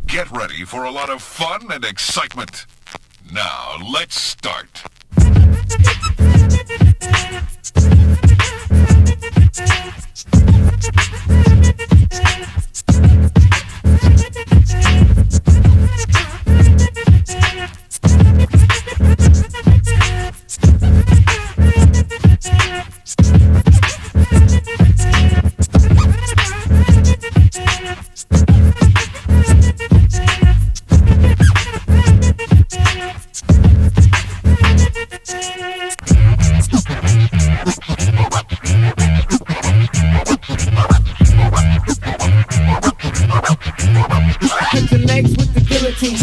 Get ready for a lot of fun and excitement. Now, let's start. Hit the legs with the guillotine.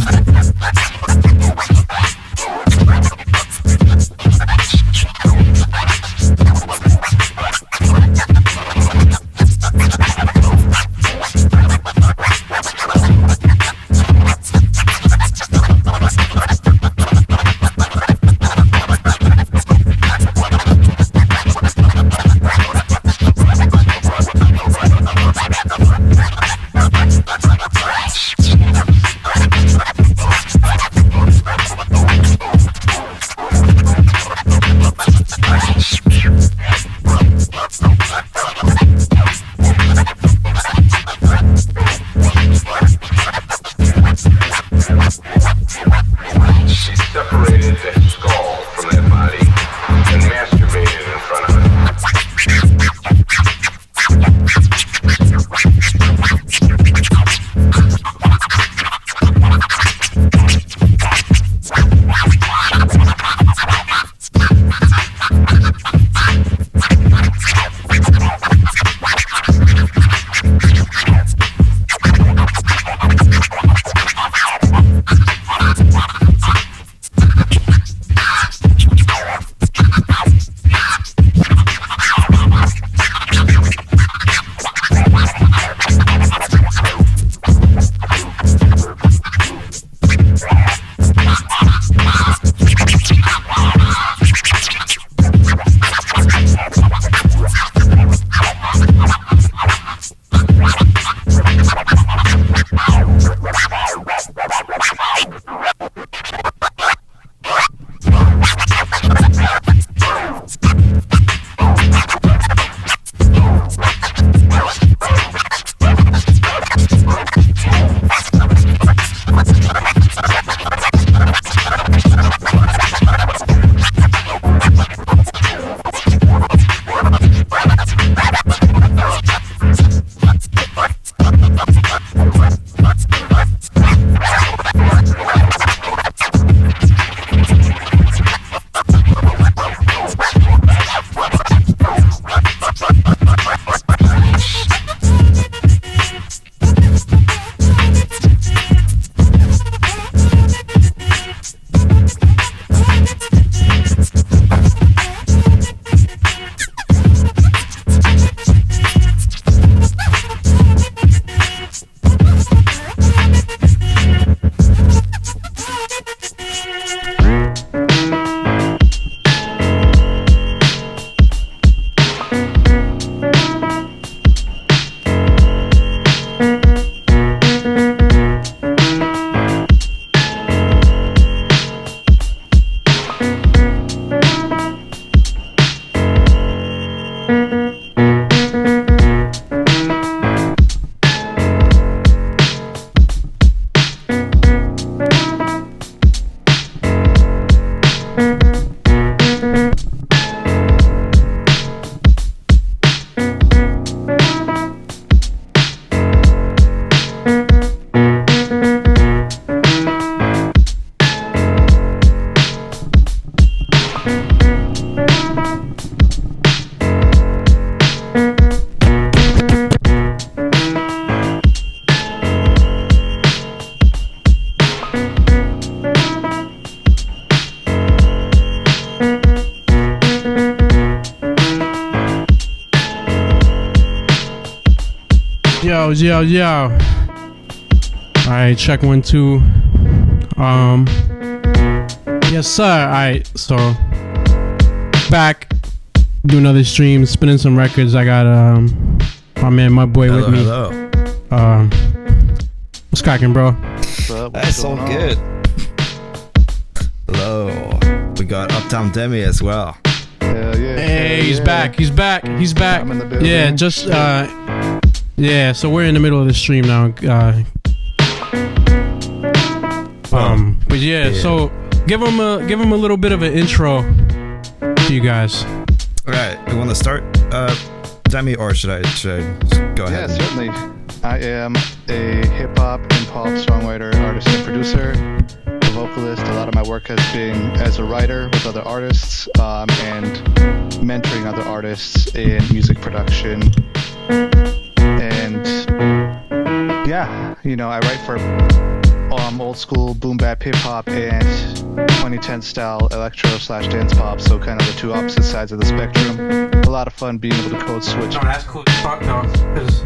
Yo. Alright, check 1, 2. Yes, sir. Alright, so back, do another stream, spinning some records. I got my man Mudb0y with me. Hello. What's cracking, bro? What's up? What's That's all going on? good. Hello. We got Uptown Demi as well. Hell yeah. Hey, he's yeah. back. He's back. He's back. I'm in the building. Yeah, just yeah. So we're in the middle of the stream now. But yeah. So give him a little bit of an intro to you guys. All right. You want to start, Demi, or should I just go Yeah, ahead? certainly. I am a hip hop and pop songwriter, artist, and producer, a vocalist. A lot of my work has been as a writer with other artists and mentoring other artists in music production. And yeah, you know, I write for old school boom bap hip hop and 2010 style electro/dance pop, so kind of the two opposite sides of the spectrum. A lot of fun being able to code switch. No, that's cool as fuck though, because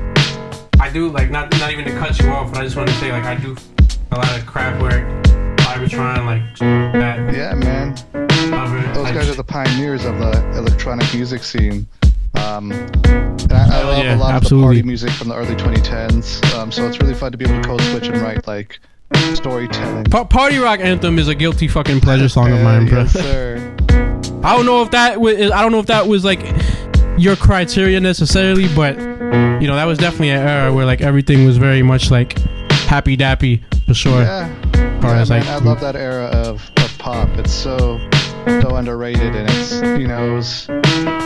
I do like not even to cut you off, but I just want to say like I do a lot of craft work, Cybertron, like that. Yeah, man. Those guys are the pioneers of the electronic music scene. And I love a lot of the party music from the early 2010s. So it's really fun to be able to code switch and write like storytelling. Party Rock Anthem is a guilty fucking pleasure song of mine, bro. Yes, sir. I don't know if that was like your criteria necessarily, but you know that was definitely an era where like everything was very much like happy dappy for sure. Yeah, As, man, like, I love that era of pop. It's so underrated, and it's, you know, it was a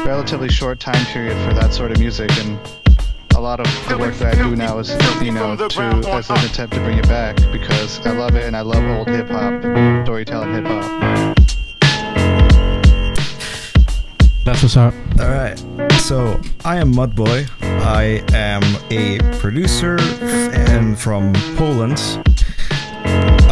relatively short time period for that sort of music, and a lot of the work that I do now is, you know, as an attempt to bring it back, because I love it, and I love old hip hop, storytelling hip hop. That's what's up. All right. So I am Mudb0y. I am a producer and from Poland.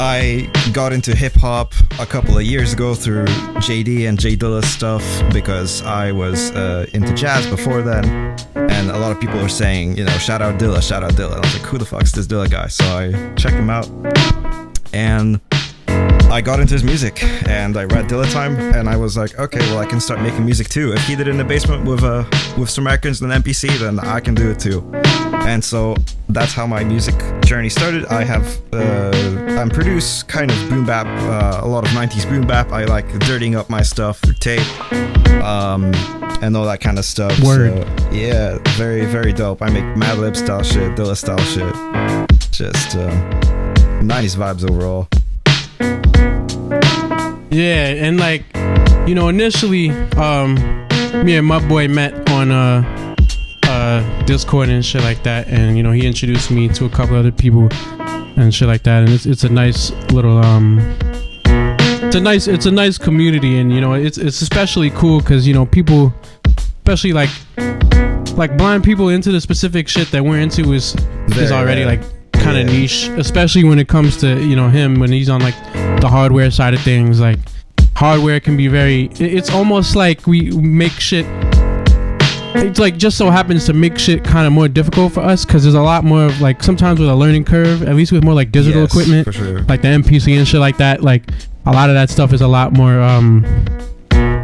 I got into hip hop a couple of years ago through JD and J Dilla stuff because I was into jazz before then, and a lot of people were saying, you know, shout out Dilla, shout out Dilla. And I was like, who the fuck's this Dilla guy? So I checked him out, and I got into his music, and I read Dilla Time, and I was like, okay, well, I can start making music too. If he did it in the basement with some records and an MPC, then I can do it too. And so that's how my music journey started. I produce kind of boom bap, a lot of 90s boom bap. I like dirtying up my stuff through tape, and all that kind of stuff. Word. So, yeah, very, very dope. I make Mudb0y style shit, Dilla style shit. Just 90s vibes overall. Yeah, and like, you know, initially, me and Mudb0y met on Discord and shit like that, and you know, he introduced me to a couple other people and shit like that, and it's a nice little it's a nice community, and you know, it's especially cool because, you know, people, especially like blind people into the specific shit that we're into is already like kind of niche, especially when it comes to, you know, him when he's on like the hardware side of things. Like hardware can be it's almost like we make shit, it's like just so happens to make shit kind of more difficult for us because there's a lot more of like sometimes with a learning curve, at least with more like digital equipment, for sure. like the MPC and shit like that. Like a lot of that stuff is a lot more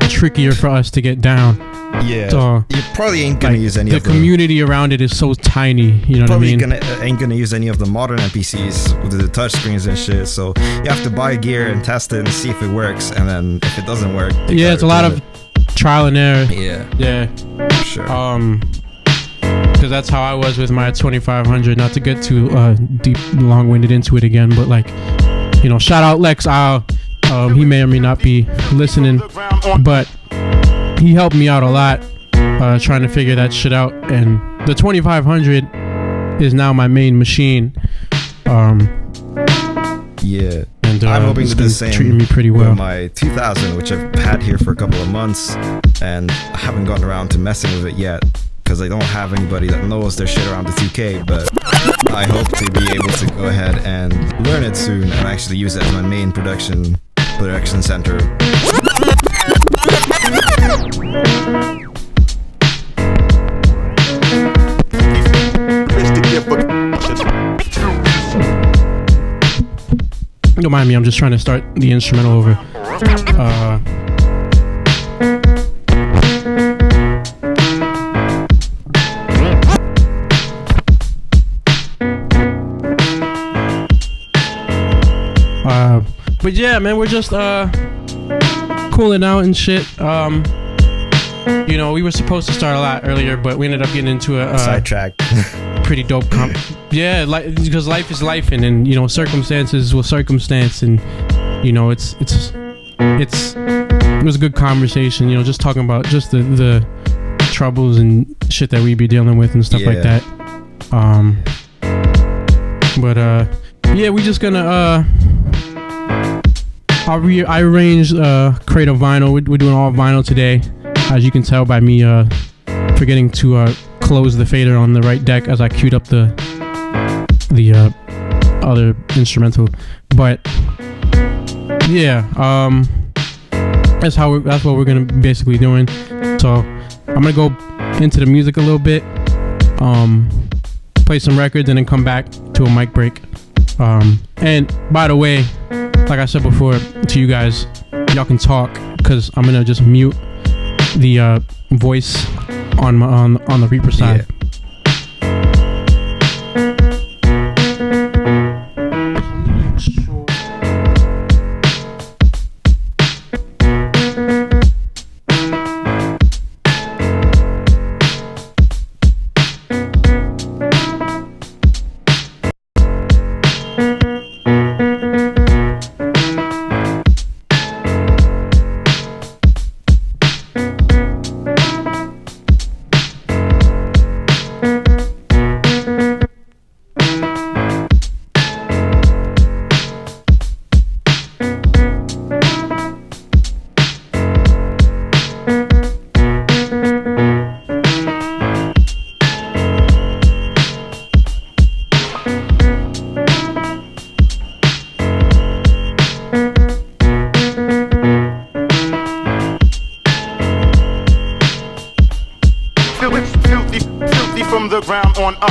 trickier for us to get down. Yeah, so, you probably ain't gonna use any of the community around it is so tiny, you know what I mean? Ain't gonna use any of the modern NPCs with the touchscreens and shit. So you have to buy gear and test it and see if it works, and then if it doesn't work, yeah, it's a lot of trial and error. Yeah, for sure. Because that's how I was with my 2500. Not to get too deep, long-winded into it again, but like, you know, shout out Lex. He may or may not be listening, but he helped me out a lot trying to figure that shit out, and the 2500 is now my main machine. Yeah, and I'm hoping to do the same. Treating me pretty well. With my 2000, which I've had here for a couple of months, and I haven't gotten around to messing with it yet because I don't have anybody that knows their shit around the 2K. But I hope to be able to go ahead and learn it soon and actually use it as my main production center. Don't mind me, I'm just trying to start the instrumental over. But yeah, man, we're just cooling out and shit. You know, we were supposed to start a lot earlier, but we ended up getting into a sidetrack. Pretty dope yeah, because life is life, and you know, circumstances will circumstance, and you know, it was a good conversation. You know, just talking about just the troubles and shit that we be dealing with and stuff like that. But yeah, we just gonna I arranged crate of vinyl. We're doing all vinyl today, as you can tell by me forgetting to close the fader on the right deck as I queued up the other instrumental. But yeah, that's what we're gonna be basically doing. So I'm gonna go into the music a little bit, play some records, and then come back to a mic break. And by the way, like I said before to you guys, y'all can talk, because I'm gonna just mute the voice on the Reaper side. From the ground on up.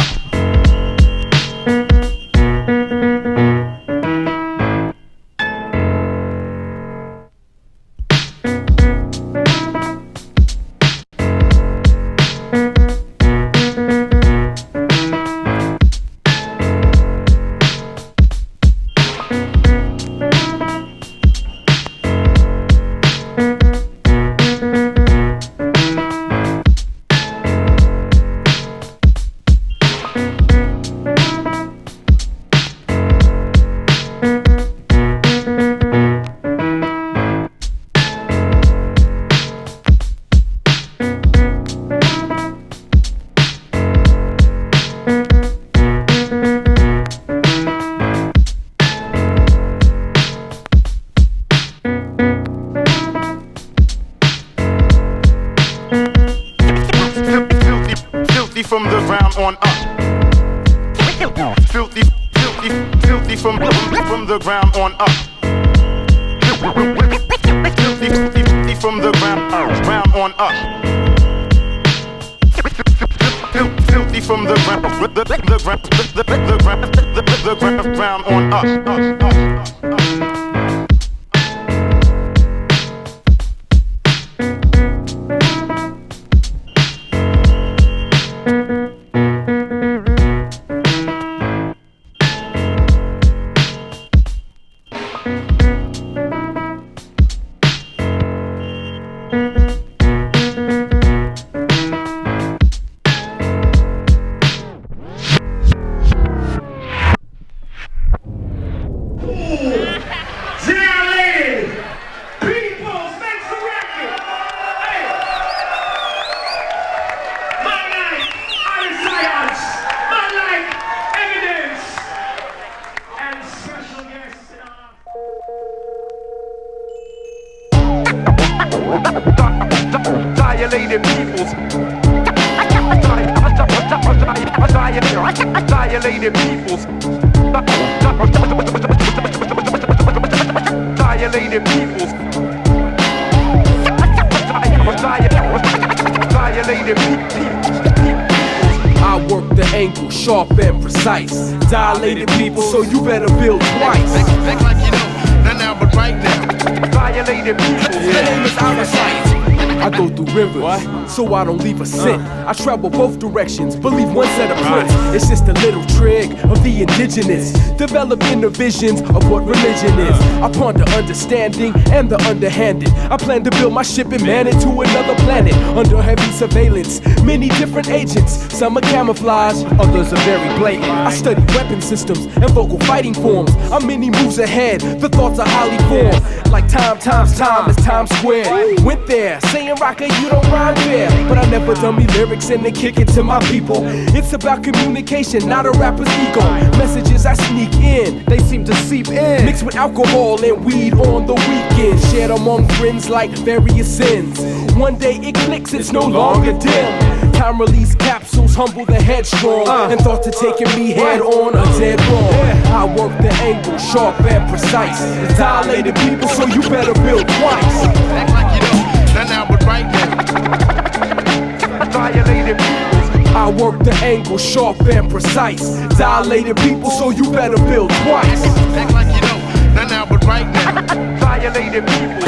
From the ground on up. Filthy from the ground on up. Filthy from the ground on up. Filthy from the ground on up. Violating peoples. Violating peoples. Violating peoples. Violating I work the angle, sharp and precise. Dilated people, so you better build twice. Act like you know, not now but right now. Violating peoples. The name is out of sight. I go through rivers, so I don't leave a scent. I travel both directions, believe one set of prints. It's just a little trick of the indigenous. Develop inner visions of what religion is. I ponder understanding and the underhanded. I plan to build my ship and man it to another planet under heavy surveillance. Many different agents, some are camouflage, others are very blatant. I study weapon systems and vocal fighting forms. I'm many moves ahead, the thoughts are highly formed. Like time times time is Times Square. Went there, saying rocker, you don't rhyme fair. But I never dummy lyrics and then kick it to my people. It's about communication, not a rapper's ego. Messages I sneak in, they seem to seep in. Mixed with alcohol and weed on the weekend. Shared among friends like various sins. One day it clicks, it's no longer dim. Time release capsules humble the headstrong. And thoughts are taking me head on a dead wrong. I work the angle, sharp and precise. Dilated people, so you better build twice. Act like you don't, not now, but right now. Dilated people. I work the angle, sharp and precise. Dilated people, so you better build twice. Act like you don't, not now, but right now. Dilated people.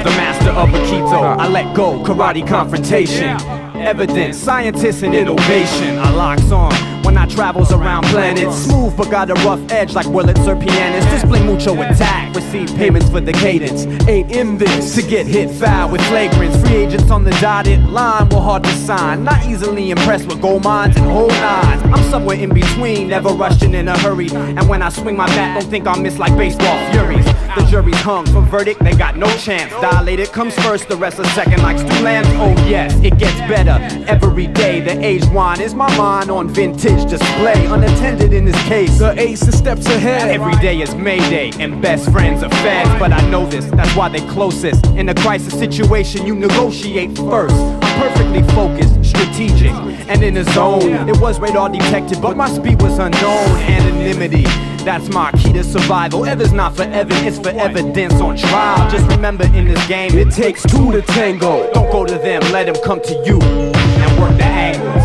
The master of Aikido, I let go, karate confrontation. Evidence, scientists and innovation. I locks on when I travels around planets. Smooth but got a rough edge like Willits or pianists. Display mucho attack, receive payments for the cadence. Ain't in this to get hit foul with flagrants. Free agents on the dotted line were hard to sign. Not easily impressed with gold mines and whole nines. I'm somewhere in between, never rushing in a hurry. And when I swing my bat, don't think I'll miss like baseball furies. The jury's hung for verdict, they got no chance. Dilated comes first, the rest a second like stew lamps. Oh yes, it gets better every day. The aged wine is my mind on vintage display. Unattended in this case, the ace is steps ahead. Every day is Mayday and best friends are feds. But I know this, that's why they closest. In a crisis situation, you negotiate first. I'm perfectly focused, strategic, and in a zone. It was radar detected, but my speed was unknown. Anonymity, that's my key to survival. Ever's not forever, it's for evidence on trial. Just remember in this game, it takes two to tango. Don't go to them, let them come to you. And work the angles,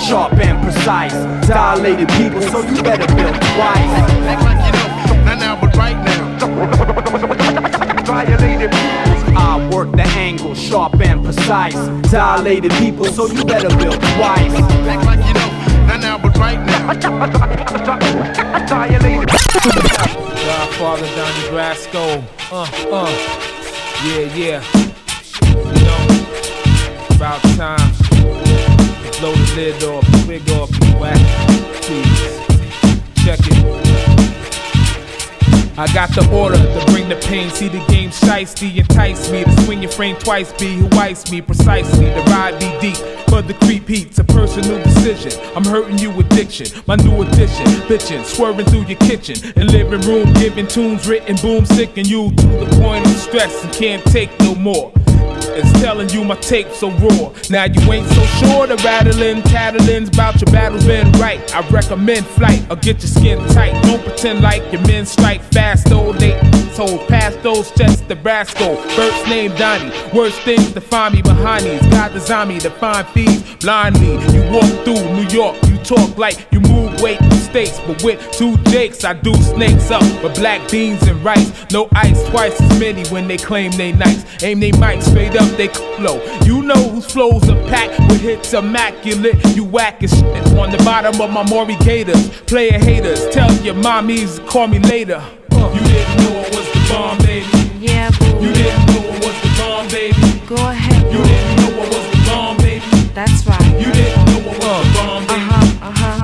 sharp and precise. Dilated people, so you better build twice. Act like you don't, not now, but right now. Dilated people. I work the angle, sharp and precise. Dilated people, so you better build twice. Act like you don't, not now, but right now. Dilated. Godfather Don Nebraska. Yeah. You know, about time. Blow the lid off, the wig off, the whack. Please, check it. I got the order to bring the pain, see the game shiesty, entice me to swing your frame twice, be who ice me precisely, the ride be deep, but the creep heat's a personal decision. I'm hurting you addiction, my new addition, bitchin', swerving through your kitchen, and living room, giving tunes written, boom, sicking you to the point of stress and can't take no more. It's telling you my tape's so raw. Now you ain't so sure the rattling, tattling's about your battle's been right. I recommend flight or get your skin tight. Don't pretend like your men strike fast though. They told past those checks the rascal. First name Donnie. Worst things to find me behind these. God designed me to find thieves blindly. You walk through New York, you talk like you move weight in states, but with two Jakes I do snakes up with black beans and rice. No ice, twice as many when they claim they nice. Aim they mic straight up they flow. You know whose flows are packed with hits immaculate. You whack as shit on the bottom of my Mudb0y gators. Player haters, tell your mommies call me later. You didn't know it was the bomb, baby. Yeah, boo. You didn't know it was the bomb, baby. Go ahead, boo. You didn't know it was the bomb, baby. That's right. You didn't know it was the bomb, baby.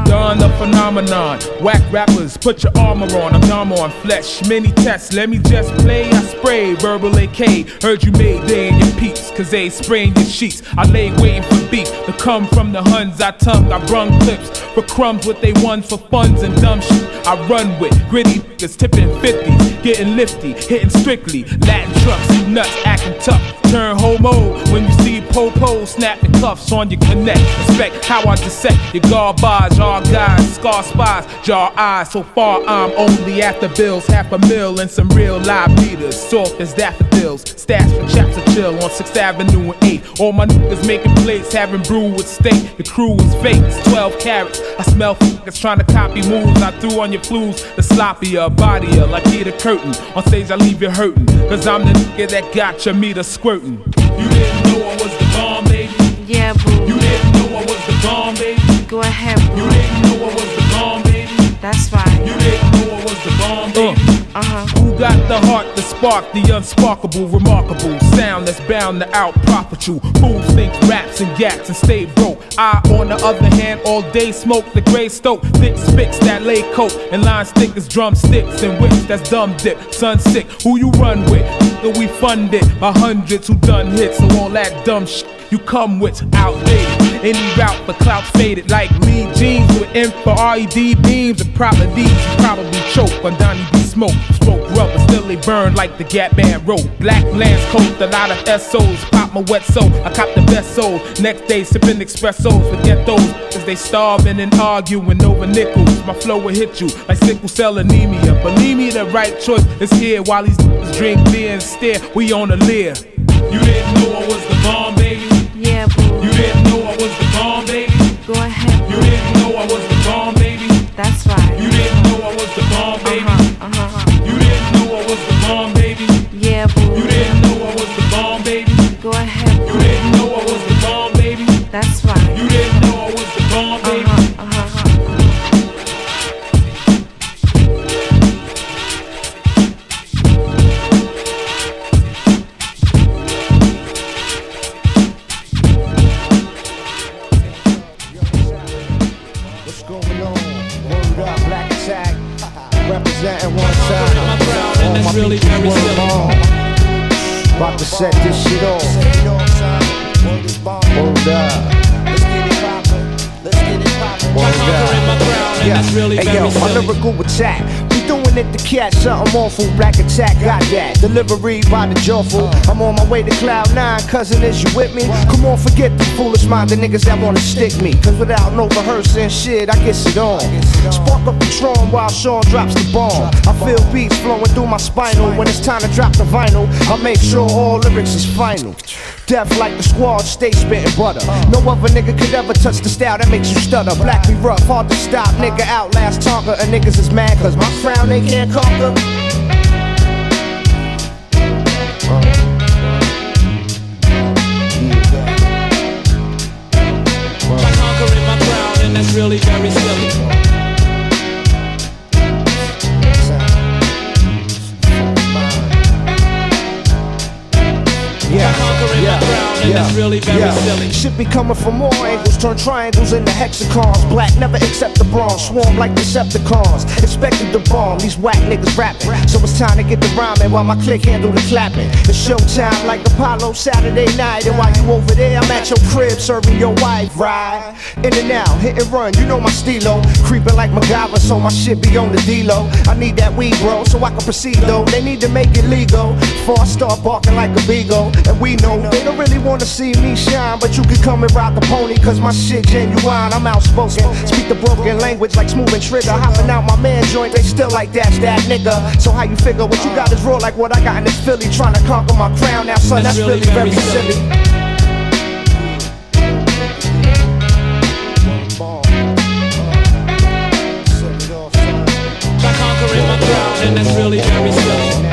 Done the phenomenon. Whack rappers, put your armor on. I'm dumb on flesh. Many tests, let me just play. I spray verbal AK. Heard you made day in your peeps, cause they spraying your sheets. I lay waiting for beef to come from the Huns. I tongue, I brung clips for crumbs, what they won for funds and dumb shit. I run with gritty niggas tipping 50s, getting lifty, hitting strictly. Latin trucks, you nuts acting tough. Turn homo when you see po-po snapping cuffs on your connect. Respect how I dissect your garbage, all guys, scar spies, jar eyes. So far I'm only after bills, $500,000 and some real live leaders, soft as daffodils. Stats for chaps to chill on 6th Avenue and 8th. All my niggas making plates, having brew with steak. The crew is fake, it's 12 carats. I smell f***ers trying to copy moves I threw on your flus. The sloppier, bodier, like Peter Curtin. On stage I leave you hurting, cause I'm the nigga that got your meter squirting. squirting. You didn't know I was the bomb, baby. Yeah, boo. You didn't know I was the bomb, baby. Go ahead, boo. You didn't know I was the bomb, baby. That's right. You didn't know I was the bomb, baby. Uh-huh. Who got the heart to spark the unsparkable, remarkable sound that's bound to out-profit you? Fools think raps and gats and stay broke. I, on the other hand, all day smoke the gray stoke. Thick spits that lay coke, and lines thick as drumsticks and whips that's dumb dip. Sun sick, who you run with? We fund it by hundreds who done hits. So all that dumb shit you come with's outdated. Any route for clout faded like Lee jeans with infra RED beams and proper D's. You probably choke on Donnie B smoke. Smoke rubber, still they burn like the Gap Band rope. Black Lance coat, a lot of SOs. Pop my wet soul, I cop the best soul. Next day sipping espressos, forget those. Cause they starving and arguing over nickels. My flow will hit you like sickle cell anemia. Believe me, the right choice is here. While these drink beer and stare, we on a leer. You didn't know I was the bomb, baby. Yeah, boo. You didn't know I was the bomb, baby. Go ahead, boo. You didn't know I was the bomb, baby. That's right. You didn't know I was the bomb, baby. You didn't know I was the bomb, baby. Yeah, boo. You didn't know I was the bomb, baby. Go ahead, boo. You didn't know I was the bomb, baby. That's right. You didn't know I was the bomb, baby. Representing one side, all my really people very word bomb. About to set this shit off. Hold up. Let's get it poppin'. Yeah, hey yo, my lyrical attack. We doing it to catch something awful. Black attack, got that. Delivery by the jawful. I'm on my way to cloud 9, cousin, is you with me? Come on, forget the foolish minded niggas that wanna stick me. Cause without no rehearsing shit, I get it on. Spark up Patron while Sean drops the bomb. I feel beats flowing through my spinal. When it's time to drop the vinyl, I make sure all lyrics is final. Deaf like the squad, stay spitting butter. No other nigga could ever touch the style that makes you stutter. Black be rough, hard to stop, nigga outlast Tonka. And niggas is mad cause my crown they can't conquer. I'm conquering my crown and that's really very silly. That's really very silly. Shit be coming from all angles, turn triangles into hexagons. Black never accept the bronze, swarm like Decepticons. Expected the bomb, these whack niggas rapping. So it's time to get the rhyming while my click handle the clapping. It's showtime like Apollo Saturday night. And while you over there, I'm at your crib serving your wife, right? In and out, hit and run, you know my stilo. Creeping like MacGyver, so my shit be on the D-Lo. I need that weed, bro, so I can proceed though. They need to make it legal before I start barking like a beagle. And we know they don't really wanna see me shine, but you can come and ride the pony, cause my shit genuine. I'm outspoken, speak the broken language like Smooth and Trigger. Hopping out my man joint, they still like that's that nigga. So how you figure what you got is raw like what I got in this Philly? Trying to conquer my crown now, son, that's really very silly. I'm conquering my crown and that's really very silly.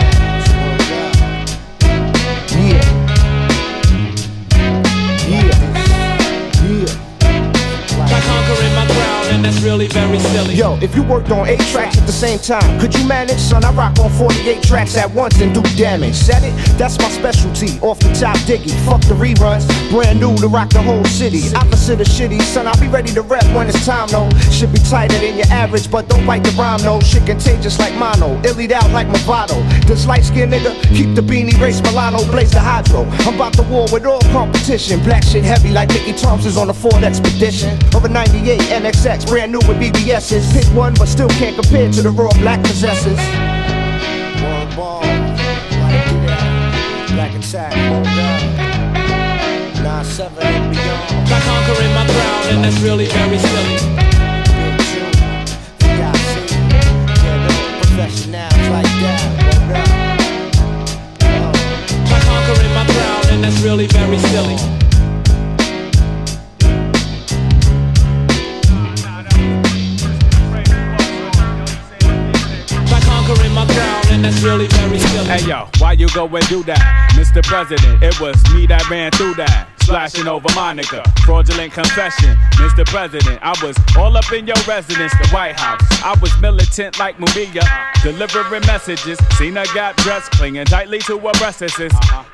And that's really very silly. Yo, if you worked on 8 tracks at the same time, could you manage? Son, I rock on 48 tracks at once and do damage. Said it? That's my specialty. Off the top diggy, fuck the reruns. Brand new to rock the whole city. Opposite of shitty, son, I'll be ready to rep when it's time, though. Should be tighter than your average, but don't bite the rhyme, no. Shit contagious like mono, illied out like Movado. This light-skinned nigga, keep the beanie, race Milano, blaze the hydro. I'm about to war with all competition. Black shit heavy like Mickey Thompson's on a Ford Expedition. Over 98 NXX, brand new with BBS's. Pick one, but still can't compare to the raw black possessors. One ball, black attack, 9-7 and beyond. I'm conquering my crown and that's really very silly. I'm conquering my crown and that's really very silly. And that's really very silly. Hey yo, why you go and do that? Mr. President, it was me that ran through that. Splashing over Monica, fraudulent confession. Mr. President, I was all up in your residence, the White House. I was militant like Mudb0y, delivering messages. Seen her got dressed, clinging tightly to her breasts.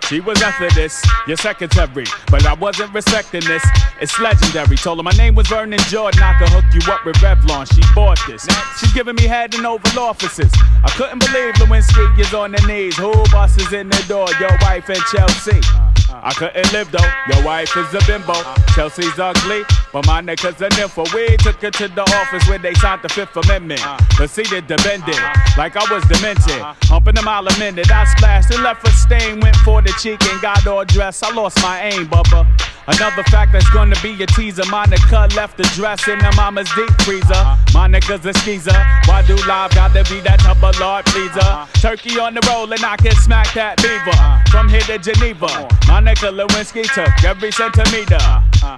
She was after this, your secretary, but I wasn't respecting this. It's legendary. Told her my name was Vernon Jordan, I could hook you up with Revlon. She bought this. She's giving me head in Oval Offices. I couldn't believe Lewinsky is on the knees. Who bosses in the door? Your wife and Chelsea. I couldn't live though, your wife is a bimbo. Chelsea's ugly, but my nigga's a nympho. We took her to the office where they signed the 5th Amendment. Proceeded to bend it, like I was demented. Humping a mile a minute, I splashed and left a stain. Went for the cheek and got all dressed. I lost my aim, bubba. Another fact that's gonna be a teaser. Monica left the dress in her mama's deep freezer. Monica's a skeezer. Why do live gotta be that type of Lord pleaser? Turkey on the roll and I can smack that beaver. From here to Geneva, Monica Lewinsky took every centimeter.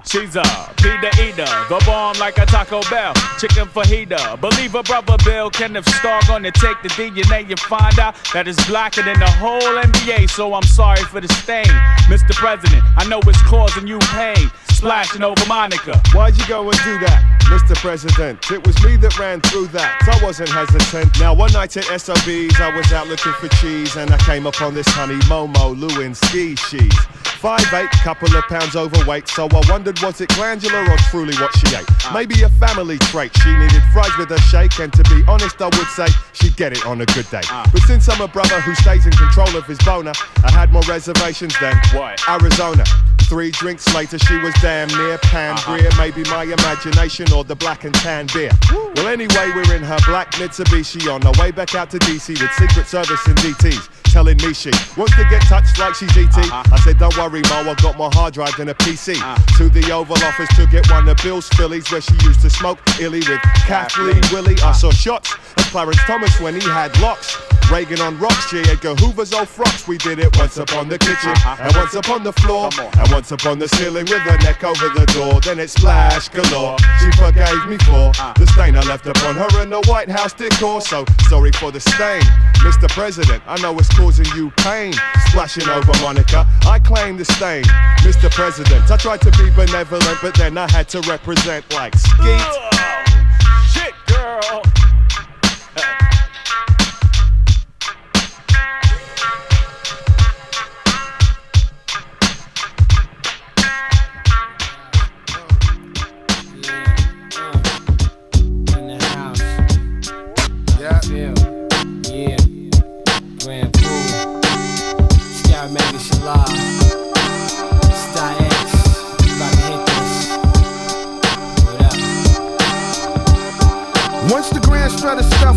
She's a Peter eater, the bomb like a Taco Bell, chicken fajita. Believe a brother Bill Kenneth Starr gonna take the DNA and find out that it's blacker than the whole NBA. So I'm sorry for the stain, Mr. President. I know it's causing you pain, splashing over Monica. Why'd you go and do that, Mr. President? It was me that ran through that, I wasn't hesitant. Now one night at SOB's, I was out looking for cheese, and I came upon this honey Momo Lewinsky. She's 5'8", couple of pounds overweight, so I wondered was it glandular or truly what she ate? Maybe a family trait, she needed fries with a shake, and to be honest I would say she'd get it on a good day. But since I'm a brother who stays in control of his boner, I had more reservations than Arizona. 3 drinks later she was damn near Pambria. Maybe my imagination or the black and tan beer. Well anyway, we're in her black Mitsubishi on our way back out to DC with Secret Service and DTs telling me she wants to get touched like she's ET. I said don't worry Mo, I got more hard drive than a PC. To the Oval Office to get one of Bill's Phillies where she used to smoke illy with Kathleen Willie. I saw shots of Clarence Thomas when he had locks. Reagan on rocks, J. Edgar Hoover's old frocks. We did it once upon the kitchen, and once upon the floor, and once upon the ceiling with her neck over the door. Then it splashed galore. She forgave me for the stain I left upon her in the White House decor. So sorry for the stain, Mr. President. I know it's causing you pain, splashing over Monica. I claim the stain, Mr. President. I tried to be benevolent, but then I had to represent like skeet. Shit, girl.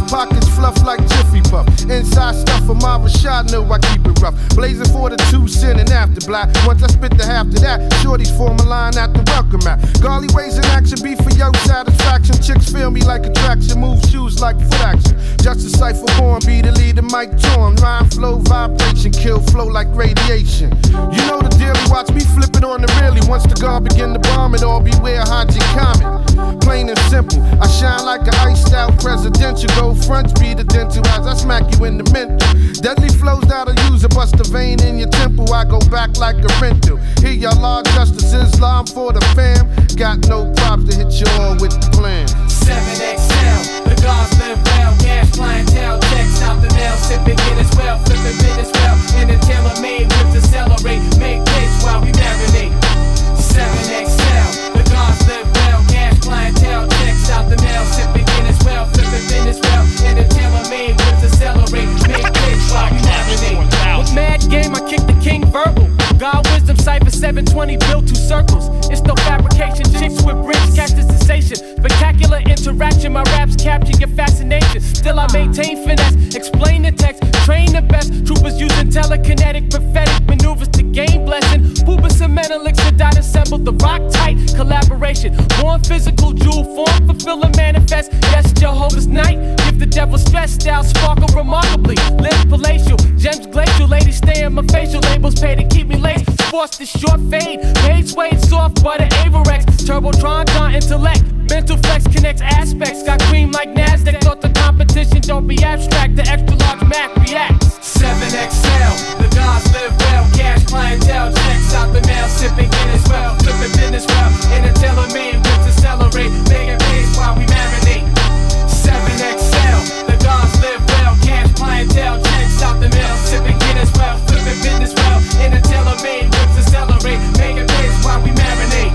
Pockets fluff like Jiffy Puff. Inside stuff for my Rashad, know I keep it rough. Blazing for the 2 cent and after black. Once I spit the half to that, shorties form a line at the welcome mat. Garly ways in action, be for your satisfaction. Chicks feel me like attraction, move shoes like foot action. Just a cipher born, be the leader, mic torn. Rhyme flow, vibration, kill flow like radiation. You know the deal, watch me flip it on the really. Once the guard begin to bomb it all, beware Haji Comet. Plain and simple, I shine like an iced out presidential. Go fronts be the dental as I smack you in the mental. Deadly flows that'll use a bust a vein in your temple. I go back like a rental. Here y'all Lord Justice Islam for the fam. Got no props to hit you all with the plan. 7XL, the gods live well. Gas clientele, checks out the mail. Sipping in as well, flipping bit as well. In a tailor-made whips accelerate. Make place while we marinate. 7XL, the gods live well. Gas clientele, checks out the mail. Sipping in as well, flipping bit as well. In a tailor-made whips accelerate. Make place while we marinate. With mad game, I kick the king verbal. God wisdom, cypher 720, built 2 circles. It's no fabrication, chicks with bricks, catch the sensation. Spectacular interaction, my raps capture your fascination. Still I maintain finesse, explain the text, train the best. Troopers using telekinetic, prophetic maneuvers to gain blessing. Pubis and Menelix, dot assembled the rock tight collaboration. Born physical, jewel form, fulfilling manifest. Yes, Jehovah's night, give the devil stress, style sparkle remarkably. Live palatial, gems glacial, ladies stay in my facial. Labels pay to keep me laced. Sports the short fade, paid suede, soft butter, Averex. Turbotron, John intellect. Mental flex connects aspects. Got cream like NASDAQ. Thought the competition don't be abstract. The extra large Mac reacts. 7XL, the gods live well. Cash clientele, checks out the mail. Sipping Guinness well, flipping business well. In a tailor-made whips accelerate. Making pace while we marinate. 7XL, the gods live well. Cash clientele, checks out the mail. Sipping Guinness well, flipping business well. In a tailor-made whips accelerate. Making pace while we marinate.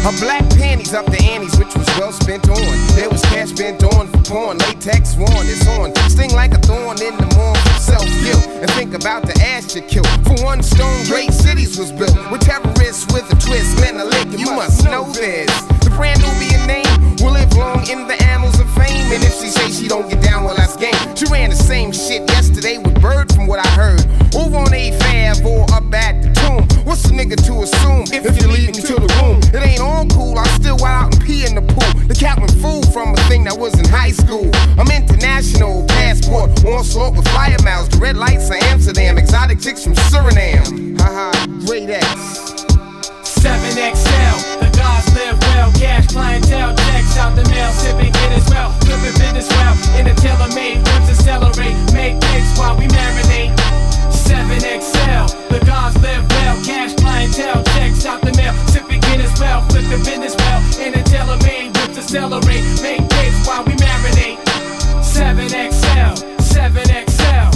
Her black panties up the anties, which was well spent on. There was cash spent on for porn, latex sworn, it's on. Sting like a thorn in the morn for self-guilt. And think about the ass you killed. For one stone, great cities was built. With terrorists with a twist, men a lick, you must know this. The brand Nubian name will live long in the annals of fame. And if she say she don't get down, well that's game. She ran the same shit yesterday with Bird from what I heard. Over on 8th Ave or up at the tomb. What's a nigga to assume if you lead me to the room? It ain't all cool, I still wild out and pee in the pool. The captain fool from a thing that was in high school. I'm international, passport, onslaught with flyer miles. The red lights of Amsterdam, exotic chicks from Suriname. Haha, great X. 7XL, the gods live well. Cash clientele, checks out the mail. Sipping Guinness well, flipping business well. In a tailor-made, whips accelerate. Make cakes while we marinate. 7XL, the gods live well. Cash clientele, checks out the mail. Sipping Guinness well, flipping business well. In a tailor-made, whips accelerate. Make cakes while we marinate. 7XL, 7XL.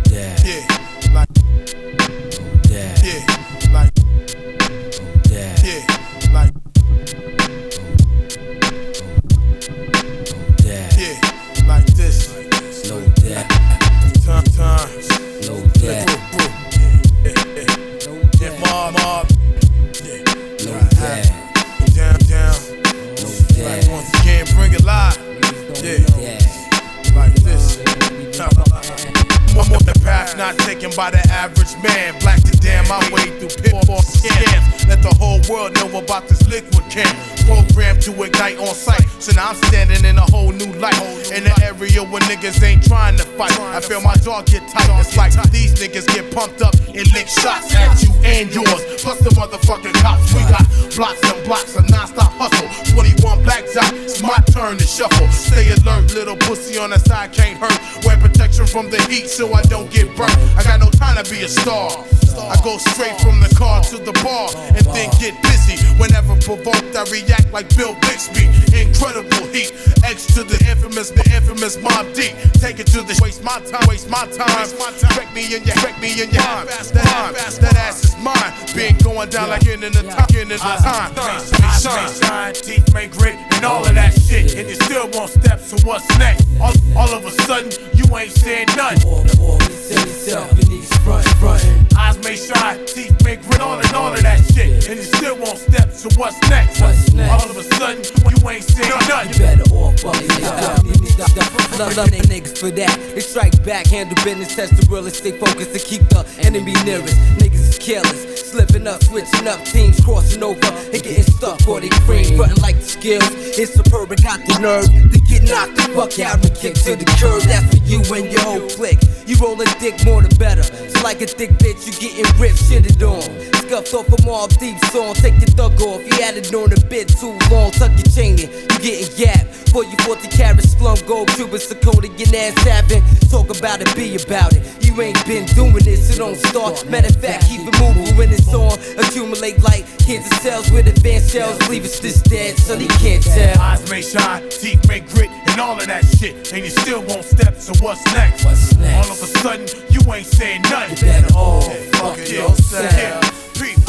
Yeah, like, yeah, like, yeah, like, yeah, like this. No doubt. Times. No doubt. Yeah, mob. No doubt. Down. No Like, doubt. once again, bring it live. Yeah, like this. I'm on the path not taken by the average man. Black to damn my way through pitfall scams. Let the whole world know about this liquid can. Programmed to ignite on sight. So now I'm standing in a whole new light. In the area where niggas ain't trying to fight. I feel my jaw get tight. It's like these niggas get pumped up and lick shots at you and yours. Plus the motherfucking cops. We got blocks and blocks of non-stop hustle. 21 black dot. It's my turn to shuffle. Stay alert, little pussy on the side can't hurt. Wear protection from the heat so I don't get burnt. I got no time to be a star. I go straight from the car to the bar and then get busy. Whenever provoked, I react like Bill Bixby. Incredible heat, X to the infamous Mudb0y. Take it to the waste my time. Wreck me in your mind. That ass is mine. Been going down like in the time. Shine, teeth make grit and all of that shit. And you still won't step, so what's next? All of a sudden, you ain't saying nothing. Eyes may shine, teeth make grit, all of that shit. And you still won't step, so what's next? All of a sudden, you ain't saying nothing. You better off up love niggas for that. They strike back, handle business, test the realest, stay focused to keep the enemy nearest. Niggas is careless, slipping up, switching up, teams crossing over and getting stuck or they cream, frontin' like the skills. It's superb, got the nerve to get knocked the fuck out and kick to the curb. That's for you and your whole clique. You roll a dick more the better. So like a thick bitch, you getting ripped, shitted on. Scuffed off a Mudb0y song, take your thug off. You had it on a bit too long, tuck your chain in, you getting gapped. For you 40 carat slum, gold, Cuban, Sakota, your ass tapping. Talk about it, be about it. You ain't been doing this, so don't start. Matter of fact, keep it moving when it's on. Accumulate like cancer cells with advanced cells. Leave us this dead, so they can't tell. Eyes may shine, teeth may grit, and all of that shit. And you still won't step, so what's next? All of a sudden, you ain't saying nothing. You better all fuck yourself. Yeah.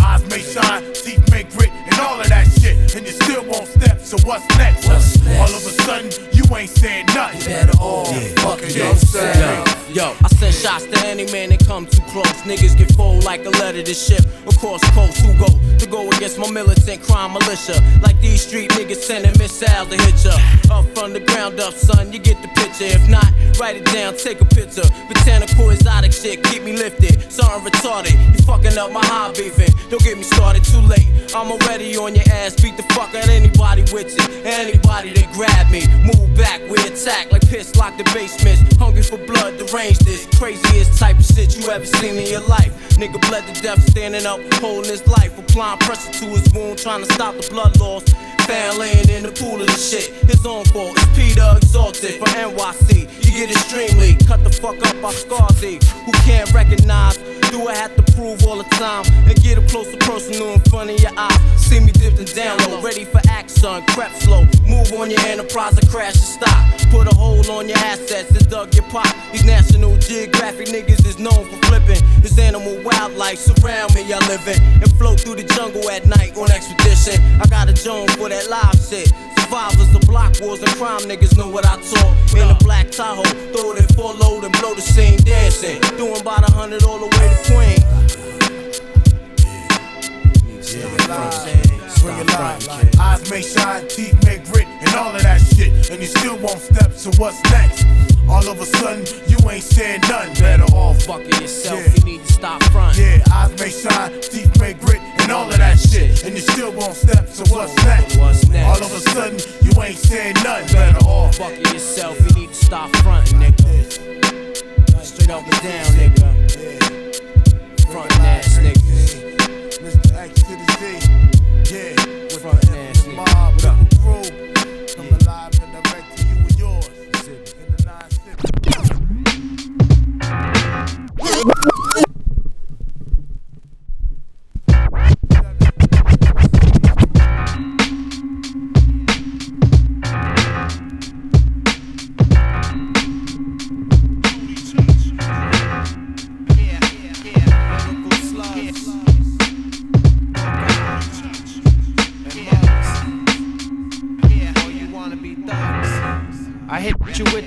Eyes may shine, teeth may grit, and all of that shit. And you still won't step, so what's next? All of a sudden, you ain't saying nothing. You better all fuck yourself. Yo, I send shots to any man that come too close. Niggas get fold like a letter to ship across coast. Who to go against my militant crime militia? Like these street niggas sending missiles to hit ya. Up from the ground up, son, you get the picture. If not, write it down, take a picture. Botanical exotic shit, keep me lifted. Something retarded, you fucking up my high beefing. Don't get me started too late. I'm already on your ass, beat the fuck out anybody with it. Anybody that grab me, move back, we attack like piss, lock the basements. Hungry for blood, deranged this craziest type of shit you ever seen in your life. Nigga bled to death, standing up, holding his life. Applying pressure to his wound, trying to stop the blood loss. Found laying in the pool of the shit. His own fault, it's Peter exalted for NYC. You get extremely cut the fuck up by Scarzy, who can't recognize. Do I have to prove all the time and get up close to personal in front of your eyes? See me dipped and down low, ready for action, crap slow. Move on your enterprise and crash and stop. Put a hold on your assets and dug your pot. These National Geographic niggas is known for flipping. This animal wildlife surround me, I live in. And float through the jungle at night on expedition. I got a Joan for that live shit. Survivors of block wars and crime niggas know what I talk. In a black Tahoe, throw it in full load and blow the scene dancing. Doing about 100 all the way to Queen. Bring it live. Eyes may shine, teeth may grit, and all of that shit. And you still won't step, so what's next? All of a sudden, you ain't saying nothing. Better off fucking yourself, you need to stop fronting. Yeah, eyes may shine, teeth may grit, and all of that shit. And you still won't step, so what's next? All of a sudden, you ain't saying nothing. Better off fucking yourself, you need to stop fronting, nigga. Straight up and down, nigga. Frontin' ass niggas. Mr. X to the Z. Yeah, frontin' ass niggas. Mudb0y. Come alive and direct to you and yours. In the 9 cities.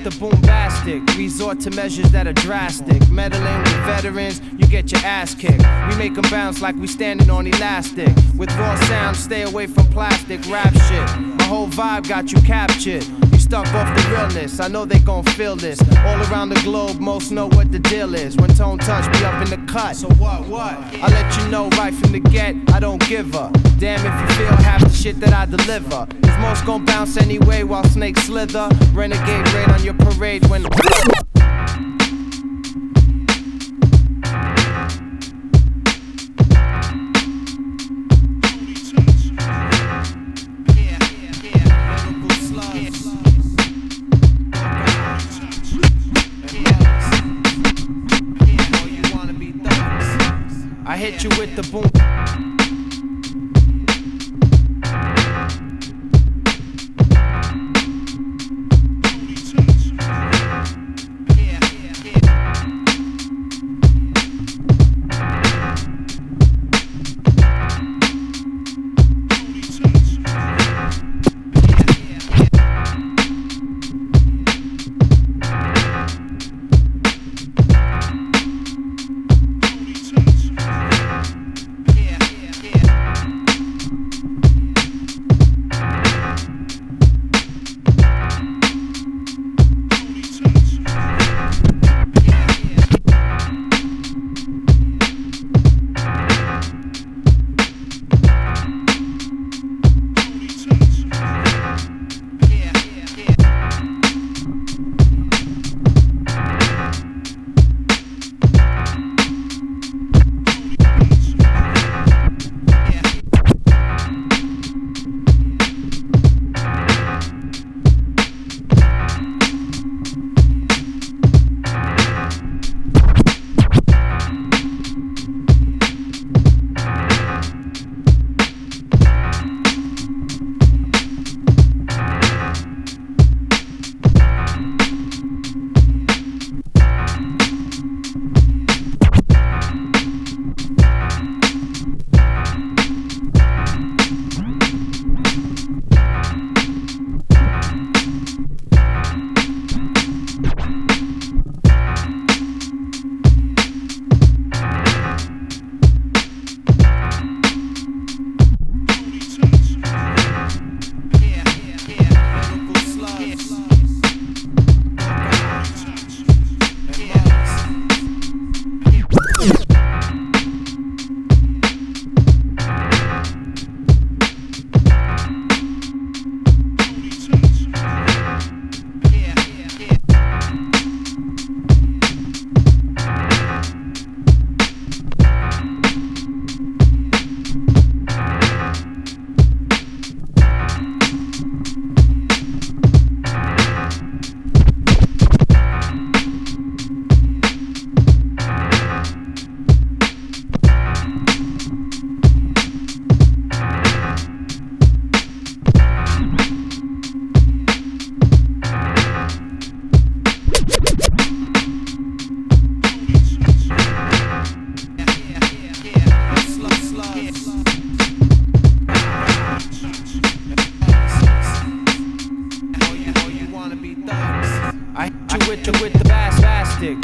with the bombastic. Resort to measures that are drastic. Meddling with veterans, you get your ass kicked. We make them bounce like we standing on elastic. With raw sound, stay away from plastic rap shit. My whole vibe got you captured. You stuck off the realness, I know they gon' feel this. All around the globe, most know what the deal is. When tone touch, be up in the cut. So what? I let you know right from the get, I don't give a damn if you feel half the shit that I deliver. Cause most gon' bounce anyway while snakes slither. Renegade raid on your parade when I hit you with the boom.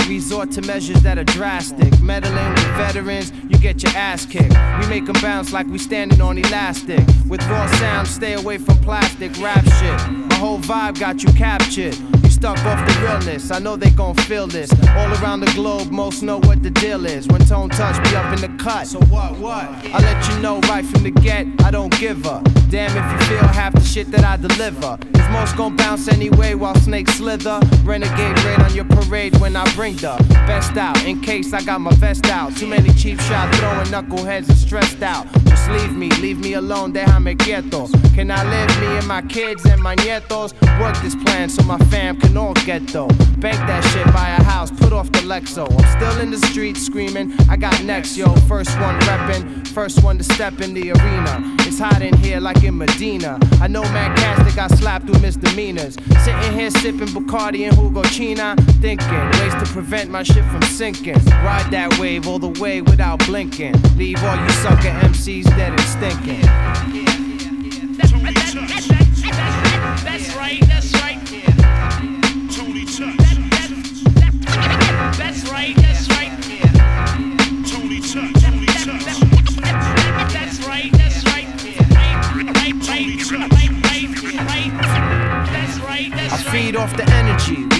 Resort to measures that are drastic. Meddling with veterans, you get your ass kicked. We make them bounce like we standing on elastic. With raw sound, stay away from plastic rap shit. My whole vibe got you captured. You stuck off the realness, I know they gon' feel this. All around the globe, most know what the deal is. When tone touch, be up in the cut. So what? I let you know right from the get, I don't give a damn if you feel half the shit that I deliver. Cause most gon' bounce anyway while snakes slither. Renegade raid on your parade when I bring the best out. In case I got my vest out. Too many cheap shots throwing knuckleheads and stressed out. Just leave me alone, déjame quieto. Can I live me and my kids and my nietos? Work this plan so my fam can all get though. Bank that shit, buy a house, put off the Lexo. I'm still in the streets screaming, I got next, yo. First one reppin', first one to step in the arena. It's hot in here like in Medina. I know mad cats that got slapped with misdemeanors. Sitting here sipping Bacardi and Hugo China, thinking ways to prevent my shit from sinking. Ride that wave all the way without blinking. Leave all you sucker MCs dead and stinking. That's right, that's right.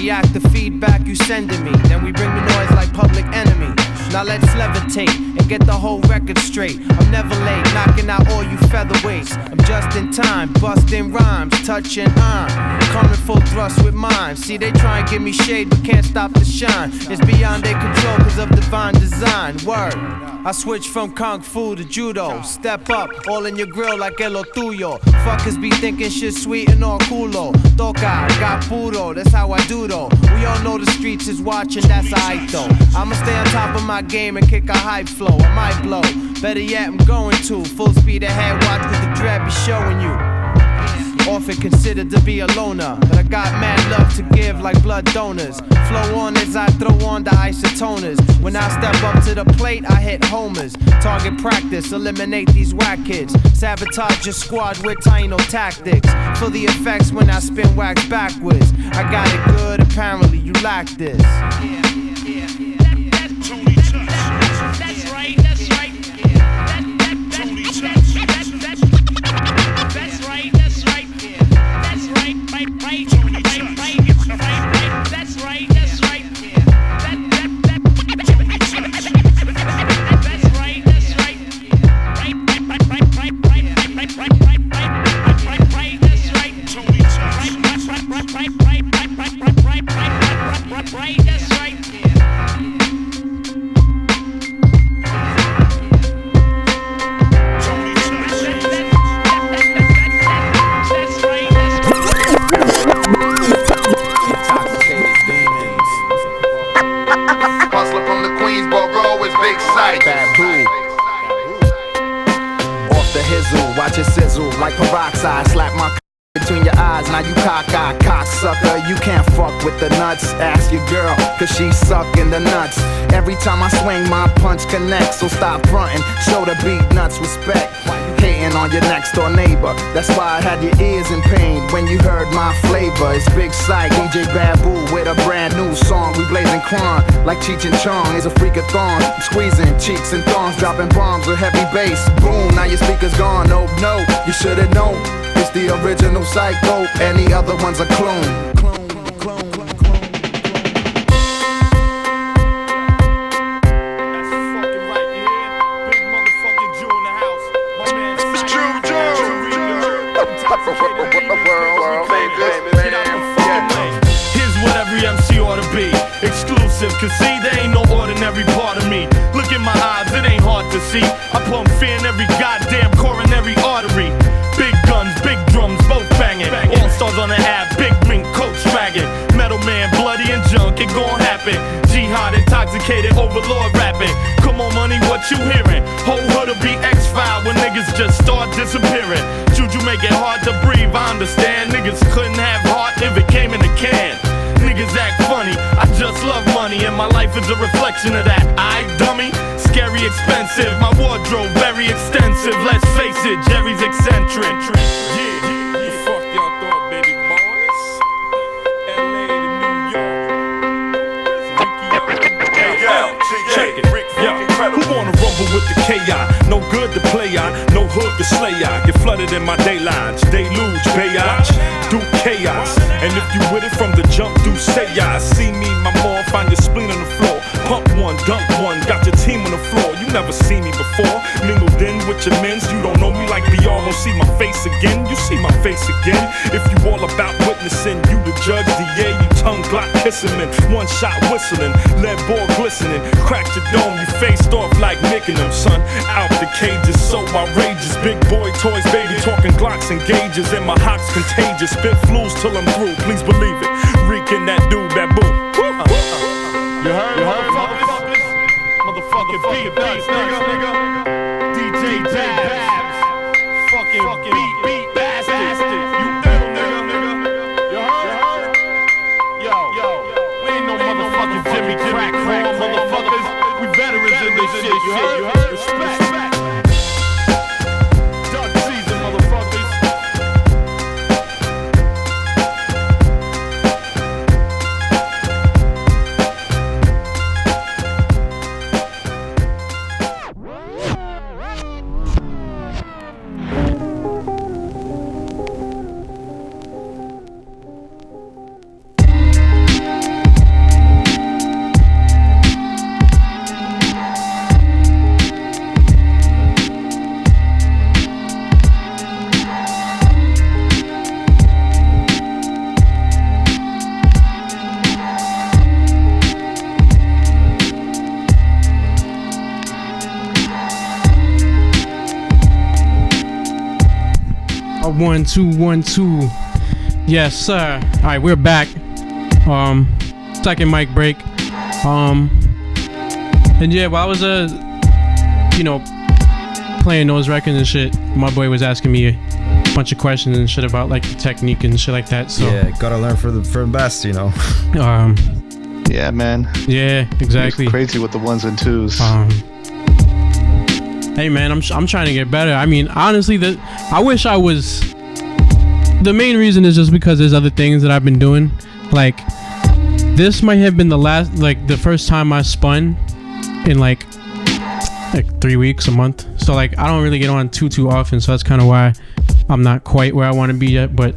react to feedback you sending me. Then we bring the noise like Public Enemy. Now let's levitate and get the whole record straight. I'm never late, knocking out all you featherweights. I'm just in time, busting rhymes, touching on. Coming full thrust with mine. See, they try and give me shade, but can't stop the shine. It's beyond their control cause of divine design. Word. I switch from kung fu to judo. Step up, all in your grill like el lo tuyo. Fuckers be thinking shit sweet and all culo. Toca, got puro, that's how I do though. We all know the streets is watching, that's aight though. I'ma stay on top of my game and kick a hype flow. I might blow, better yet I'm going to. Full speed ahead, watch cause the dread be showing you. Often considered to be a loner, but I got mad love to give like blood donors. Flow on as I throw on the isotoners. When I step up to the plate, I hit homers. Target practice, eliminate these whack kids. Sabotage your squad with Taino tactics. For the effects when I spin wax backwards. I got it good, apparently you lack this. That's right, that's right. Watch it sizzle like peroxide. Slap my between your eyes, now you cockeyed cocksucker. You can't fuck with the nuts. Ask your girl, cause she sucking the nuts. Every time I swing, my punch connects. So stop frontin', show the beat nuts respect. Hating on your next door neighbor. That's why I had your ears in pain when you heard my flavor. It's Big Sight, DJ Babu with a brand new song. We blazing crime like Cheech and Chong. Is a freakathon, I'm squeezing cheeks and thongs, dropping bombs with heavy bass. Boom, now your speaker's gone. No, you should've known. It's the original Psycho. Any other one's a clone. Here's what every MC ought to be. Exclusive, cause see, there ain't no ordinary part of me. Look in my eyes, it ain't hard to see. I pump fear in every goddamn coronary artery. Big guns, big drums, both banging. All stars on the app, big mink, coach dragging. Metal man, bloody and junk, it gon' happen. Jihad, intoxicated, overlord rapping. Come on, money, what you hearing? Whole hood'll be X-File when niggas just start disappearing. Juju make it hard to breathe, I understand. Niggas couldn't have heart if it came in a can. Niggas act funny, I just love money, and my life is a reflection of that. I dummy, scary expensive, my wardrobe very extensive. Let's face it, Jerry's eccentric. Yeah, the fuck y'all thought, baby boys? LA to New York. Hey yo, check it. Yo, who wanna rumble with the KI? No good to play on, no hood to slay on. Get flooded in my day lines, deluge, bayage, do chaos. And if you with it from the jump, do say I see me, my mom, find your spleen on the floor. Pump one, dunk one, got your team on the floor. You never seen me before, mingled in with your men's. You don't know me like BR, won't see my face again. You see my face again. If you all about witnessing, you the judge, DA, you tongue glock kissing men. One shot whistling, lead ball glistening. Cracked your dome, you faced off like Nick and them, son. Out the cages, so outrageous. Big boy toys, baby, talking Glocks and gauges. And my hops contagious, spit flus till I'm through. Please believe it, reeking that dude, babu. You heard, motherfucking beat, nigga. DJ Dabs, fucking beat bastard. You ill, nigga. You heard? Yo, we ain't no motherfucking Jimmy Crack, motherfuckers. We veterans in this shit, you heard? Respect. Dark season, motherfuckers. 1 2 1 2. Yes, sir. All right, we're back. Second mic break. And yeah, while I was playing those records and shit, my boy was asking me a bunch of questions and shit about like the technique and shit like that. So yeah, gotta learn from the best, you know. Yeah, man. Yeah, exactly. He's crazy with the 1s and 2s. Hey man, I'm trying to get better. I mean, honestly, I wish I was. The main reason is just because there's other things that I've been doing. Like, this might have been the first time I spun in like 3 weeks, a month. So like, I don't really get on too often. So that's kind of why I'm not quite where I want to be yet. But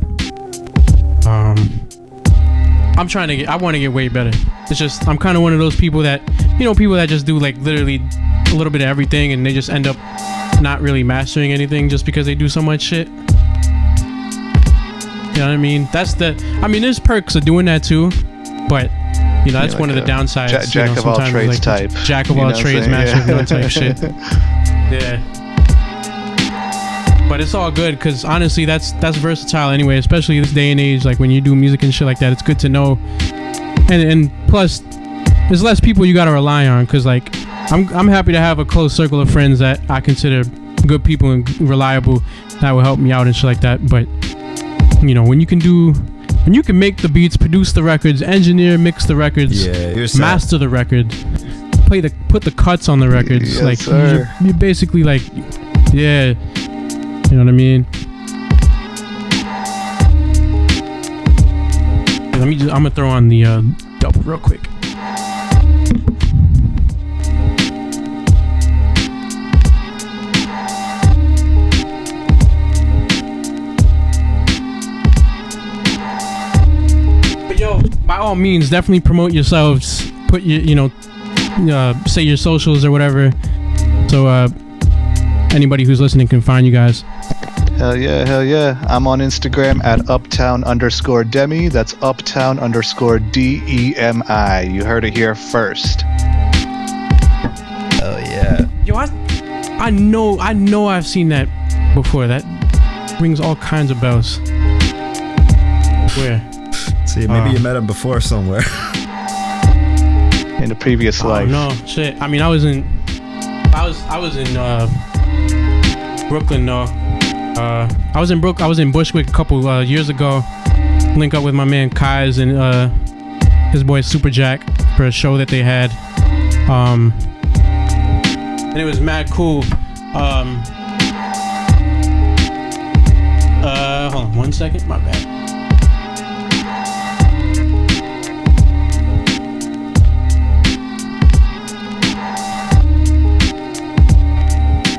I'm trying to I want to get way better. It's just, I'm kind of one of those people that, people that just do like literally a little bit of everything and they just end up not really mastering anything just because they do so much shit. You know what I mean? There's perks of doing that too, but that's like one of the downsides. Jack of all trades type. Jack of all trades, master of none type shit. Yeah. But it's all good because honestly, that's versatile anyway, especially this day and age. Like when you do music and shit like that, it's good to know. And plus, there's less people you gotta rely on because like I'm happy to have a close circle of friends that I consider good people and reliable that will help me out and shit like that. But when you can make the beats, produce the records, engineer, mix the records, master the record, put the cuts on the records, yes, like sir. you're basically like, yeah, you know what I mean? I'm gonna throw on the double real quick. By all means, definitely promote yourselves. Put your, say your socials or whatever, so anybody who's listening can find you guys. Hell yeah. I'm on Instagram at uptown_Demi. That's uptown_DEMI. You heard it here first. Hell yeah. Yo, I know I've seen that before. That rings all kinds of bells. Where? See, maybe you met him before somewhere. In a previous life. No, shit. I mean, I was in Brooklyn though. I was in Bushwick a couple years ago. Link up with my man Kai's and his boy Super Jack for a show that they had. And it was mad cool. Hold on 1 second. My bad.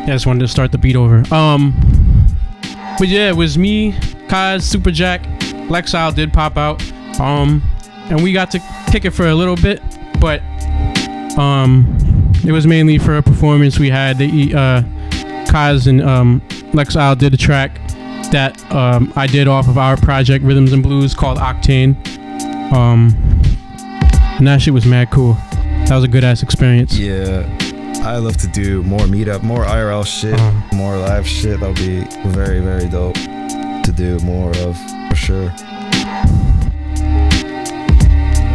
Yeah, I just wanted to start the beat over. But yeah, it was me, Kaz, Super Jack, Lexile did pop out. And we got to kick it for a little bit, but it was mainly for a performance we had. Kaz and Lexile did a track that I did off of our project Rhythms and Blues called Octane. And that shit was mad cool. That was a good ass experience. Yeah. I love to do more meetup, more IRL shit, more live shit. That'll be very, very dope to do more of, for sure.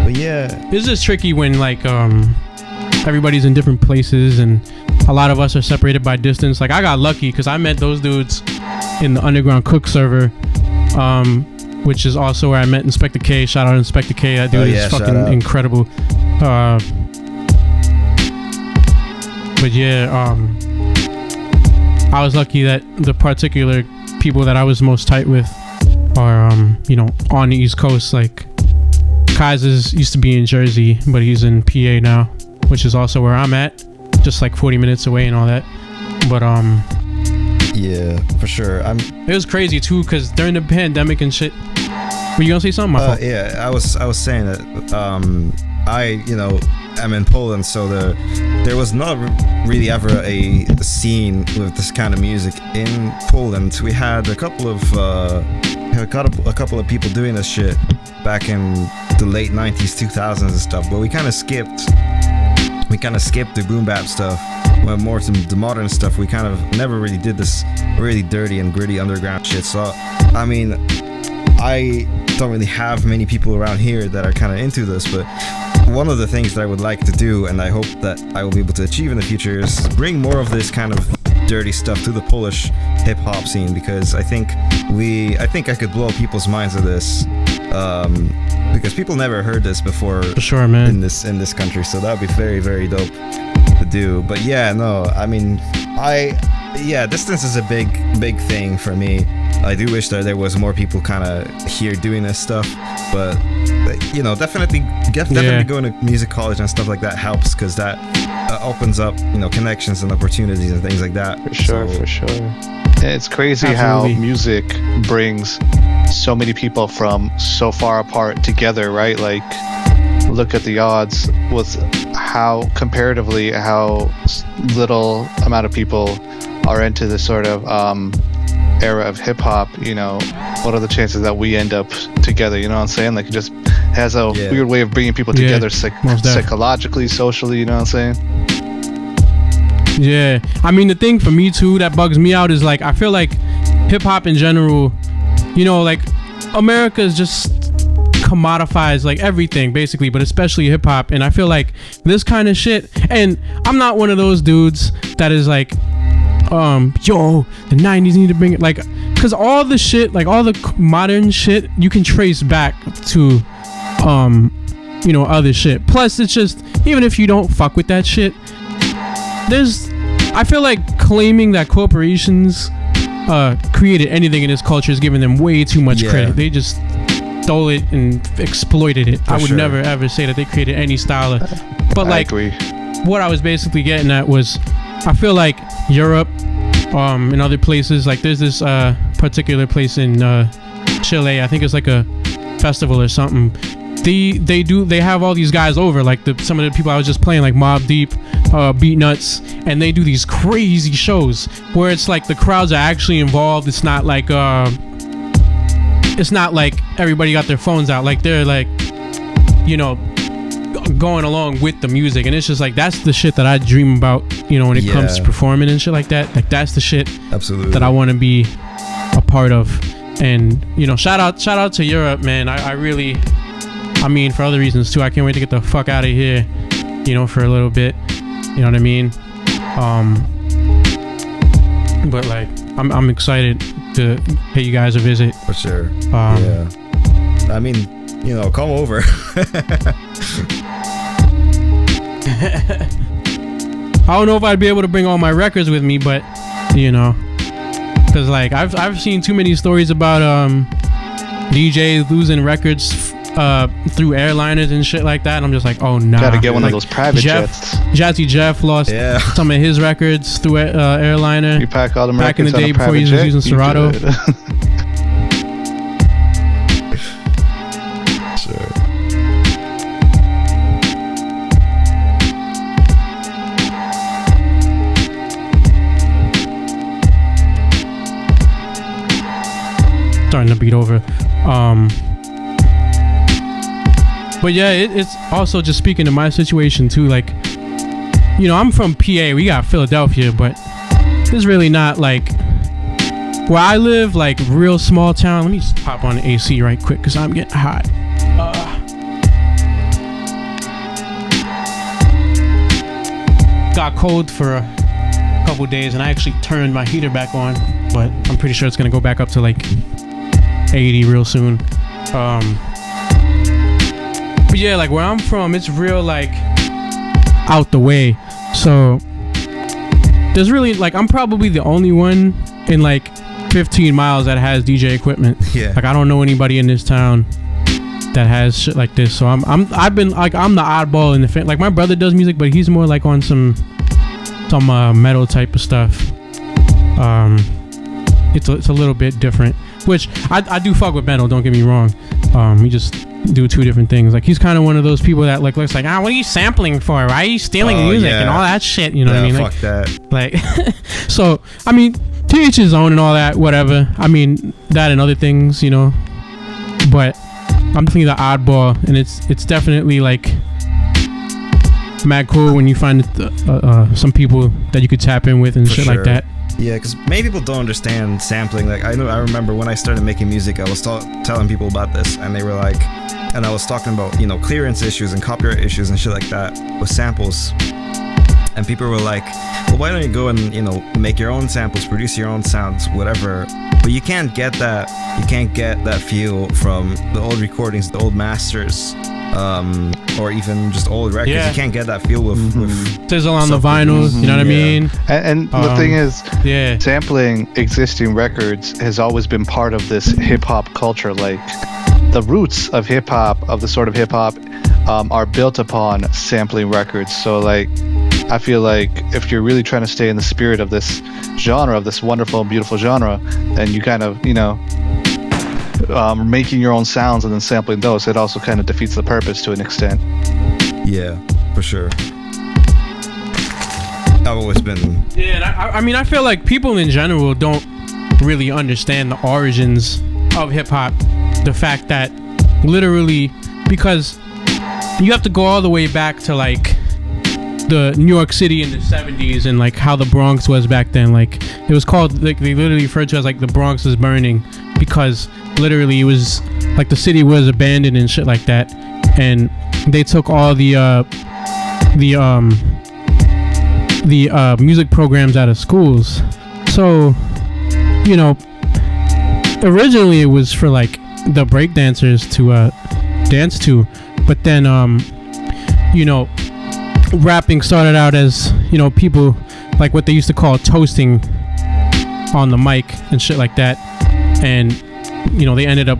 But yeah, it's just tricky when like everybody's in different places and a lot of us are separated by distance. Like I got lucky because I met those dudes in the Underground Cook server, which is also where I met Inspector K. Shout out Inspector K. That dude is fucking incredible. But yeah, I was lucky that the particular people that I was most tight with are, on the East Coast. Like, Kaiser's used to be in Jersey, but he's in PA now, which is also where I'm at, just like 40 minutes away and all that. But yeah, for sure. It was crazy too, cause during the pandemic and shit. Were you gonna say something? Yeah, I was saying that I'm in Poland, so there was not really ever a scene with this kind of music in Poland. We had a couple of people doing this shit back in the late 90s, 2000s and stuff, but we kind of skipped the boom bap stuff more to the modern stuff, we kind of never really did this really dirty and gritty underground shit. So, I mean, I don't really have many people around here that are kind of into this, but one of the things that I would like to do, and I hope that I will be able to achieve in the future, is bring more of this kind of dirty stuff to the Polish hip-hop scene, because I think I could blow people's minds with this, because people never heard this before. For sure, man. In this country, so that would be very, very dope to do. But yeah, no, I mean, distance is a big thing for me. I do wish that there was more people kind of here doing this stuff, but you know, definitely going to music college and stuff like that helps, because that opens up, you know, connections and opportunities and things like that. For sure. It's crazy how music brings so many people from so far apart together, right? Like, look at the odds with how comparatively how little amount of people are into this sort of era of hip hop. You know, what are the chances that we end up together? You know what I'm saying? Like, it just has a weird way of bringing people together psychologically, socially. You know what I'm saying? Yeah, I mean, the thing for me too that bugs me out is, like, I feel like hip hop in general, you know, like, America is just commodifies like everything basically, but especially hip hop. And I feel like this kind of shit, and I'm not one of those dudes that is like, yo, the 90s need to bring it, like, because all the shit, like all the modern shit, you can trace back to you know, other shit. Plus, it's just, even if you don't fuck with that shit, I feel like claiming that corporations created anything in this culture is giving them way too much credit. They just stole it and exploited it. I would never ever say that they created any style but like, what I was basically getting at was, I feel like Europe and other places, like there's this particular place in Chile, I think it's like a festival or something. They have all these guys over, like some of the people I was just playing, like Mudb0y, Beat Nuts, and they do these crazy shows where it's like the crowds are actually involved. It's not like everybody got their phones out, like they're like, you know, going along with the music. And it's just like, that's the shit that I dream about, you know, when it comes to performing and shit like that. Like, that's the shit that I want to be a part of. And, you know, shout out to Europe, man. I really, I mean, for other reasons too, I can't wait to get the fuck out of here, you know, for a little bit. You know what I mean? But like, I'm excited to pay you guys a visit. For sure. Yeah. I mean, you know, come over. I don't know if I'd be able to bring all my records with me, but you know, because like I've seen too many stories about DJs losing records through airliners and shit like that, and I'm just like, oh nah. Gotta get one of those private jets. Jazzy Jeff lost some of his records through airliner. You pack all the back in the records day on a before he was private using jet, Serato. Starting to beat over. But yeah, it's also just speaking to my situation too. Like, you know, I'm from PA. We got Philadelphia, but it's really not like where I live, like real small town. Let me just pop on the AC right quick because I'm getting hot. Got cold for a couple days, and I actually turned my heater back on, but I'm pretty sure it's gonna go back up to like 80 real soon. But yeah, like where I'm from, it's real like out the way. So there's really like, I'm probably the only one in like 15 miles that has DJ equipment. Yeah. Like I don't know anybody in this town that has shit like this. So I've been like, I'm the oddball in the family. Like my brother does music, but he's more like on some metal type of stuff. It's a little bit different, which I do fuck with metal, don't get me wrong. We just do two different things. Like he's kind of one of those people that like looks like, what are you sampling for? Why are you stealing music and all that shit? You know what I mean? Fuck like, that. Like, so I mean, to each his own and all that, whatever. I mean, that and other things, you know. But I'm definitely the oddball, and it's definitely like mad cool when you find some people that you could tap in with and For shit sure. like that. Yeah, because many people don't understand sampling. Like I remember when I started making music, I was telling people about this, and they were like, and I was talking about clearance issues and copyright issues and shit like that with samples, and people were like, well, why don't you go and make your own samples, produce your own sounds, whatever. But you can't get that. You can't get that feel from the old recordings, the old masters. Or even just old records. Yeah. You can't get that feel with sizzle on the vinyls. You know what I mean? And the thing is, sampling existing records has always been part of this hip hop culture. Like the roots of hip hop, of the sort of hip hop, are built upon sampling records. So like, I feel like if you're really trying to stay in the spirit of this genre, of this wonderful and beautiful genre, then you kind of making your own sounds and then sampling those, it also kind of defeats the purpose to an extent. Yeah, for sure. I've always been. Yeah, and I mean, I feel like people in general don't really understand the origins of hip hop. The fact that literally, because you have to go all the way back to like the New York City in the 70s and like how the Bronx was back then. Like it was called, like they literally referred to it as like the Bronx is burning, because literally it was like the city was abandoned and shit like that, and they took all the music programs out of schools. So originally it was for like the breakdancers to dance to, but then rapping started out as people like what they used to call toasting on the mic and shit like that, and they ended up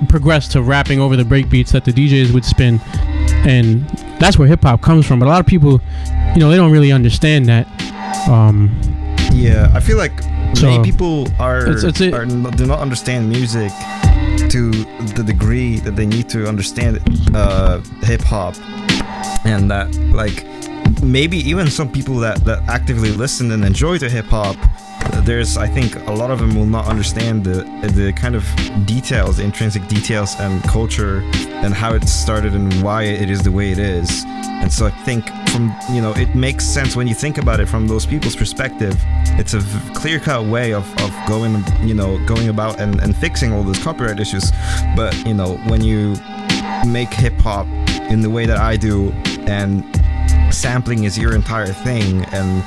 progressed to rapping over the break beats that the DJs would spin, and that's where hip hop comes from. But a lot of people they don't really understand that. Yeah, I feel like many people do not understand music to the degree that they need to understand hip hop. And that, like, maybe even some people that actively listen and enjoy the hip hop, I think a lot of them will not understand the kind of details, the intrinsic details and culture and how it started and why it is the way it is. And so I think it makes sense when you think about it from those people's perspective. It's a clear-cut way of going about and fixing all those copyright issues. But, when you make hip hop in the way that I do, and sampling is your entire thing, and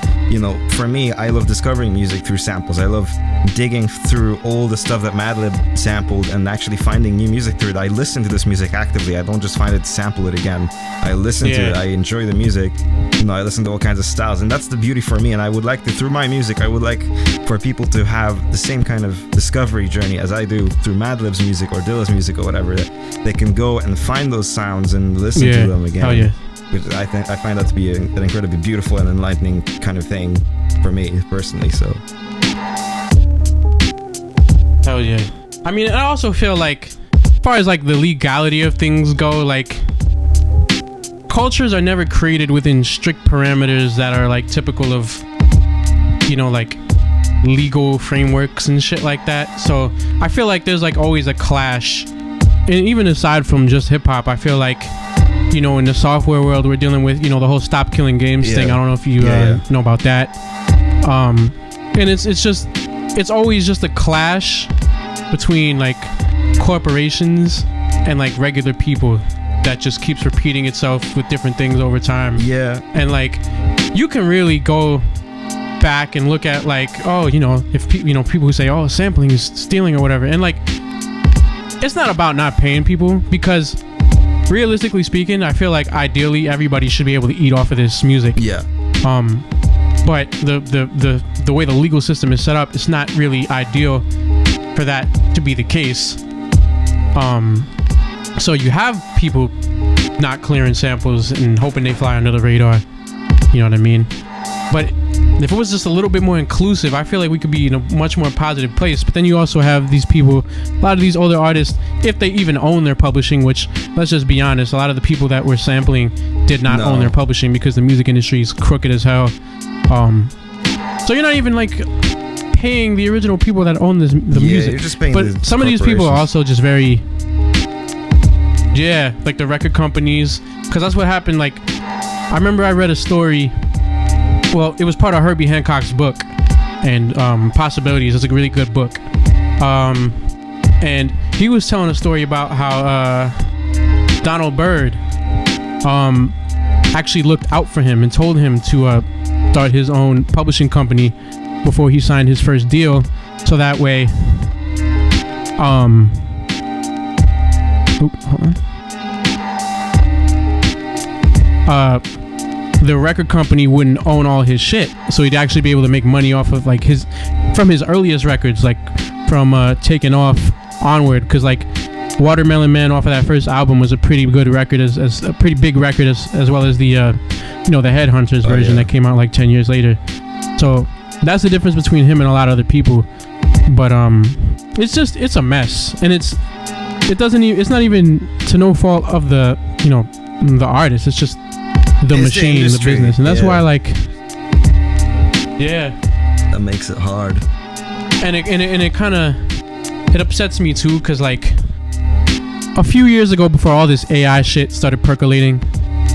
for me, I love discovering music through samples. I love digging through all the stuff that Madlib sampled and actually finding new music through it. I listen to this music actively. I don't just find it, sample it again. I listen to it. I enjoy the music. I listen to all kinds of styles, and that's the beauty for me. And I would like to, through my music, I would like for people to have the same kind of discovery journey as I do through Madlib's music or Dilla's music or whatever. That they can go and find those sounds and listen to them again. Oh yeah. Which I find that to be an incredibly beautiful and enlightening kind of thing for me personally. So, hell yeah. I mean, I also feel like, as far as like the legality of things go, like cultures are never created within strict parameters that are like typical of, like legal frameworks and shit like that. So I feel like there's like always a clash, and even aside from just hip hop, I feel like. In the software world, we're dealing with, the whole stop killing games thing. I don't know if you know about that. And it's always just a clash between like corporations and like regular people that just keeps repeating itself with different things over time. Yeah. And like, you can really go back and look at like, if people who say, oh, sampling is stealing or whatever. And like, it's not about not paying people, because realistically speaking, I feel like ideally everybody should be able to eat off of this music. Yeah. But the way the legal system is set up, it's not really ideal for that to be the case. So you have people not clearing samples and hoping they fly under the radar. You know what I mean? But if it was just a little bit more inclusive, I feel like we could be in a much more positive place. But then you also have these people, a lot of these older artists, if they even own their publishing, which, let's just be honest, a lot of the people that were sampling did not own their publishing, because the music industry is crooked as hell. So you're not even like paying the original people that own the music. You're just paying but some of these people are also just very, like the record companies, because that's what happened. Like I remember I read a story. Well, it was part of Herbie Hancock's book, and Possibilities. It's a really good book. And he was telling a story about how Donald Byrd actually looked out for him and told him to start his own publishing company before he signed his first deal, so that way the record company wouldn't own all his shit, so he'd actually be able to make money off of like his earliest records, like from Taking Off onward, because like Watermelon Man off of that first album was a pretty good record, as a pretty big record, as well as the the Headhunters version that came out like 10 years later. So that's the difference between him and a lot of other people. But it's a mess, and it's not even to no fault of the artist. It's just the machine, the business, and that's why that makes it hard. And it kind of upsets me too, because like a few years ago, before all this AI shit started percolating,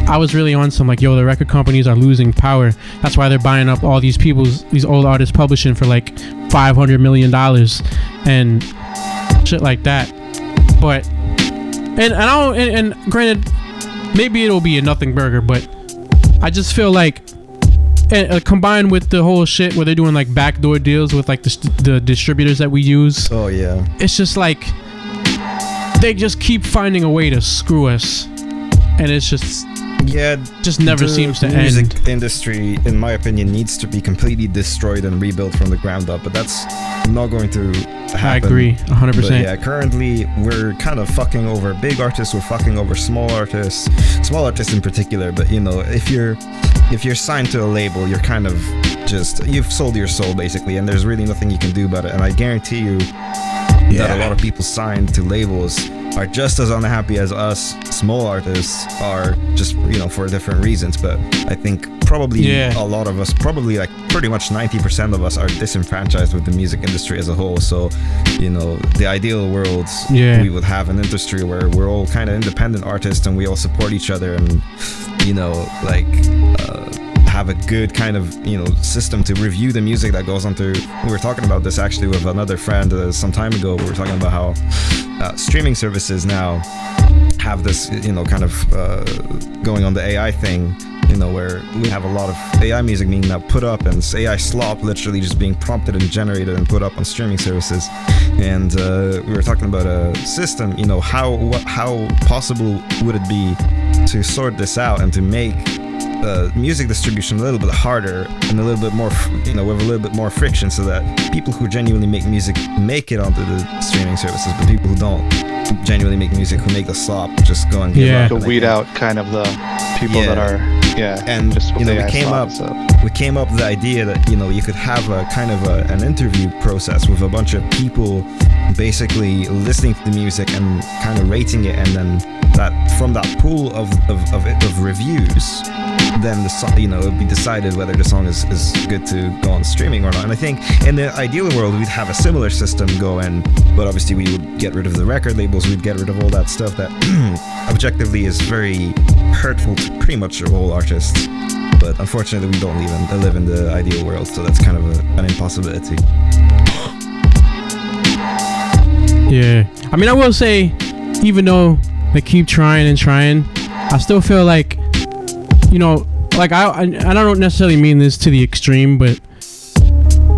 I was really on some like, yo, the record companies are losing power. That's why they're buying up all these old artists publishing for like $500 million and shit like that. But and granted, maybe it'll be a nothing burger, but I just feel like, combined with the whole shit where they're doing like backdoor deals with like the distributors that we use. Oh yeah. It's just like they just keep finding a way to screw us, and it's just never seems to end. The music industry, in my opinion, needs to be completely destroyed and rebuilt from the ground up, but that's not going to happen. I agree 100%. But yeah, currently we're kind of fucking over big artists, we're fucking over small artists in particular. But if you're signed to a label, you're kind of you've sold your soul basically, and there's really nothing you can do about it. And I guarantee you that a lot of people signed to labels are just as unhappy as us small artists are, just for different reasons. But I think probably a lot of us, probably like pretty much 90% of us, are disenfranchised with the music industry as a whole. So the ideal world, we would have an industry where we're all kind of independent artists and we all support each other, and have a good kind of system to review the music that goes onto. We were talking about this actually with another friend some time ago. We were talking about how streaming services now have this kind of going on the AI thing, where we have a lot of AI music being now put up, and AI slop literally just being prompted and generated and put up on streaming services. And we were talking about a system, how possible would it be to sort this out and to make music distribution a little bit harder and a little bit more, with a little bit more friction, so that people who genuinely make music make it onto the streaming services, but people who don't genuinely make music, who make the slop, just go and give up. To weed out kind of the people that are and just we came up with the idea that you could have a kind of an interview process with a bunch of people basically listening to the music and kind of rating it, and then that from that pool of reviews, then the song, it would be decided whether the song is good to go on streaming or not. And I think in the ideal world we'd have a similar system going, but obviously we would get rid of the record labels, we'd get rid of all that stuff that objectively is very hurtful to pretty much all artists. But unfortunately we don't live in the ideal world, so that's kind of an impossibility. Yeah, I mean, I will say, even though they keep trying, I still feel like, like I don't necessarily mean this to the extreme, but